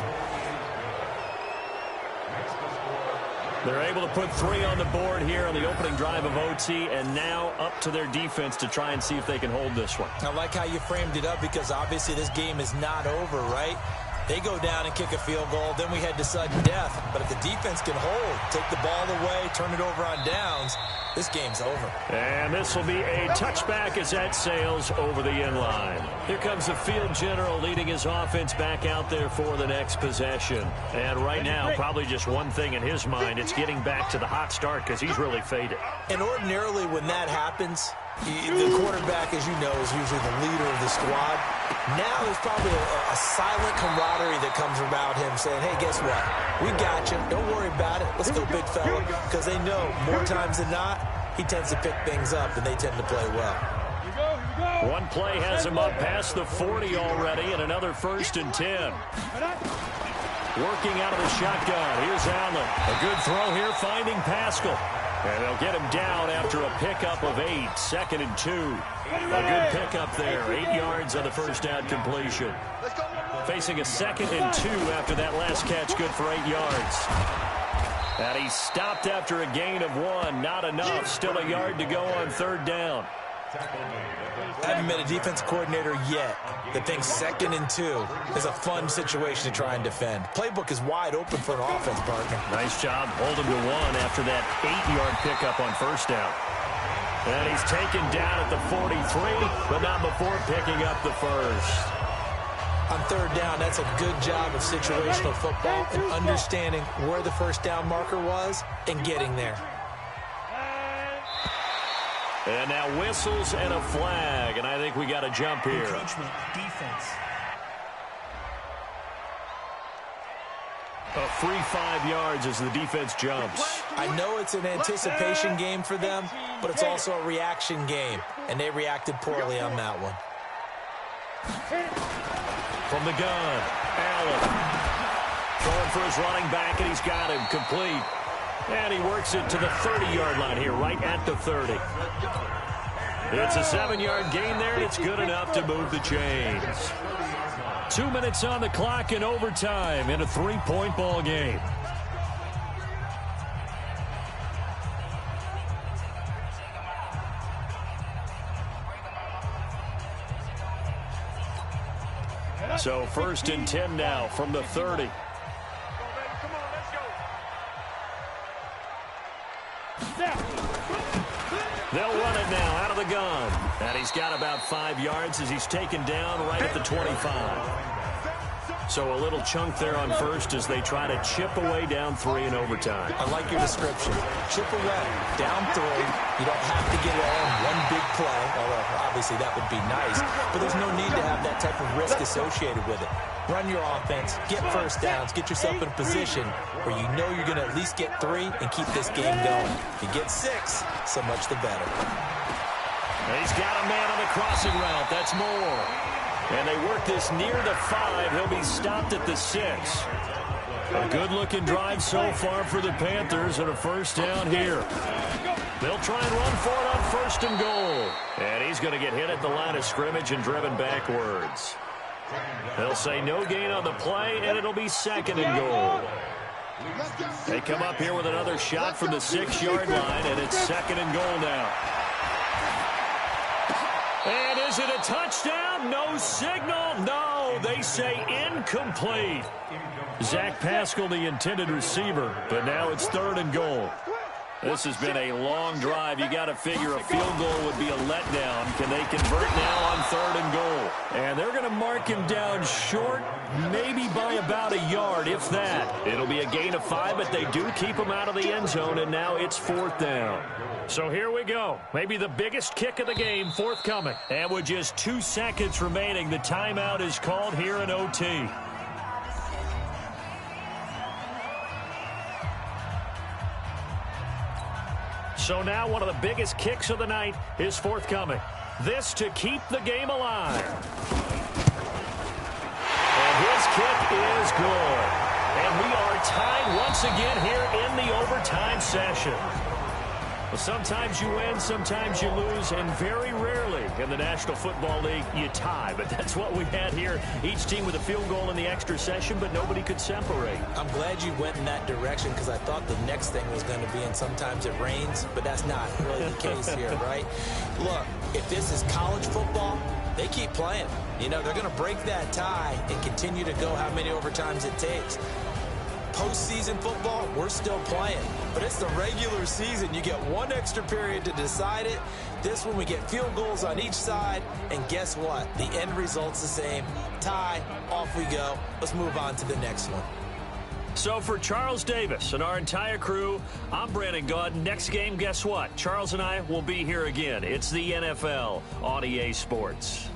They're able to put 3 on the board here on the opening drive of OT, and now up to their defense to try and see if they can hold this one. I like how you framed it up because obviously this game is not over, right? They go down and kick a field goal, then we head to sudden death. But if the defense can hold, take the ball away, turn it over on downs, this game's over. And this will be a touchback as that sails over the end line. Here comes the field general leading his offense back out there for the next possession. And right now, probably just one thing in his mind, it's getting back to the hot start because he's really faded. And ordinarily when that happens, the quarterback, as you know, is usually the leader of the squad. Now there's probably a silent camaraderie that comes about him saying, hey, guess what? We got you. Don't worry about it. Let's go, big fella. Because they know more times than not, he tends to pick things up, and they tend to play well. One play has him up past the 40 already, and another 1st and 10. Working out of the shotgun. Here's Allen. A good throw here, finding Pascal. And they'll get him down after a pickup of 8, 2nd and 2. A good pickup there, 8 yards on the 1st down completion. Facing a 2nd and 2 after that last catch, good for 8 yards. And he stopped after a gain of 1, not enough, still a yard to go on 3rd down. I haven't met a defense coordinator yet that thinks 2nd and 2 is a fun situation to try and defend. Playbook is wide open for an offense, partner. Nice job holding to 1 after that 8-yard pickup on first down. And he's taken down at the 43, but not before picking up the first. On 3rd down, that's a good job of situational football and understanding where the first down marker was and getting there. And now whistles and a flag, and I think we got a jump here. Encroachment, defense. A free 5 yards as the defense jumps. I know it's an anticipation game for them, but it's also a reaction game, and they reacted poorly on that one. From the gun, Allen. Throwing for his running back, and he's got him complete. And he works it to the 30-yard line here, right at the 30. It's a 7-yard gain there, and it's good enough to move the chains. 2 minutes on the clock in overtime in a 3-point ball game. So 1st and 10 now from the 30. They'll run it now out of the gun. And he's got about 5 yards as he's taken down right at the 25. So a little chunk there on first as they try to chip away down 3 in overtime. I like your description. Chip away, down 3. You don't have to get it all in one big play, although obviously that would be nice. But there's no need to have that type of risk associated with it. Run your offense, get first downs, get yourself in a position where you know you're going to at least get 3 and keep this game going. If you get 6, so much the better. He's got a man on the crossing route. That's Moore. And they work this near the 5. He'll be stopped at the 6. A good-looking drive so far for the Panthers and a first down here. They'll try and run for it on 1st and goal. And he's going to get hit at the line of scrimmage and driven backwards. They'll say no gain on the play, and it'll be 2nd and goal. They come up here with another shot from the 6-yard line, and it's 2nd and goal now. And is it a touchdown? No signal. No, they say incomplete. Zach Pascal, the intended receiver, but now it's 3rd and goal. This has been a long drive. You got to figure a field goal would be a letdown. Can they convert now on 3rd and goal? And they're going to mark him down short, maybe by about a yard, if that. It'll be a gain of 5, but they do keep him out of the end zone, and now it's 4th down. So here we go. Maybe the biggest kick of the game forthcoming. And with just 2 seconds remaining, the timeout is called here in OT. So now one of the biggest kicks of the night is forthcoming. This to keep the game alive. And his kick is good. And we are tied once again here in the overtime session. Well, sometimes you win, sometimes you lose, and very rarely in the National Football League you tie. But that's what we had here. Each team with a field goal in the extra session, but nobody could separate. I'm glad you went in that direction because I thought the next thing was going to be, and sometimes it rains, but that's not really the case here, right? Look, if this is college football, they keep playing. You know, they're going to break that tie and continue to go how many overtimes it takes. Postseason football, we're still playing. But it's the regular season. You get one extra period to decide it. This one, we get field goals on each side. And guess what? The end result's the same. Tie, off we go. Let's move on to the next one. So for Charles Davis and our entire crew, I'm Brandon Gaud. Next game, guess what? Charles and I will be here again. It's the NFL on EA Sports.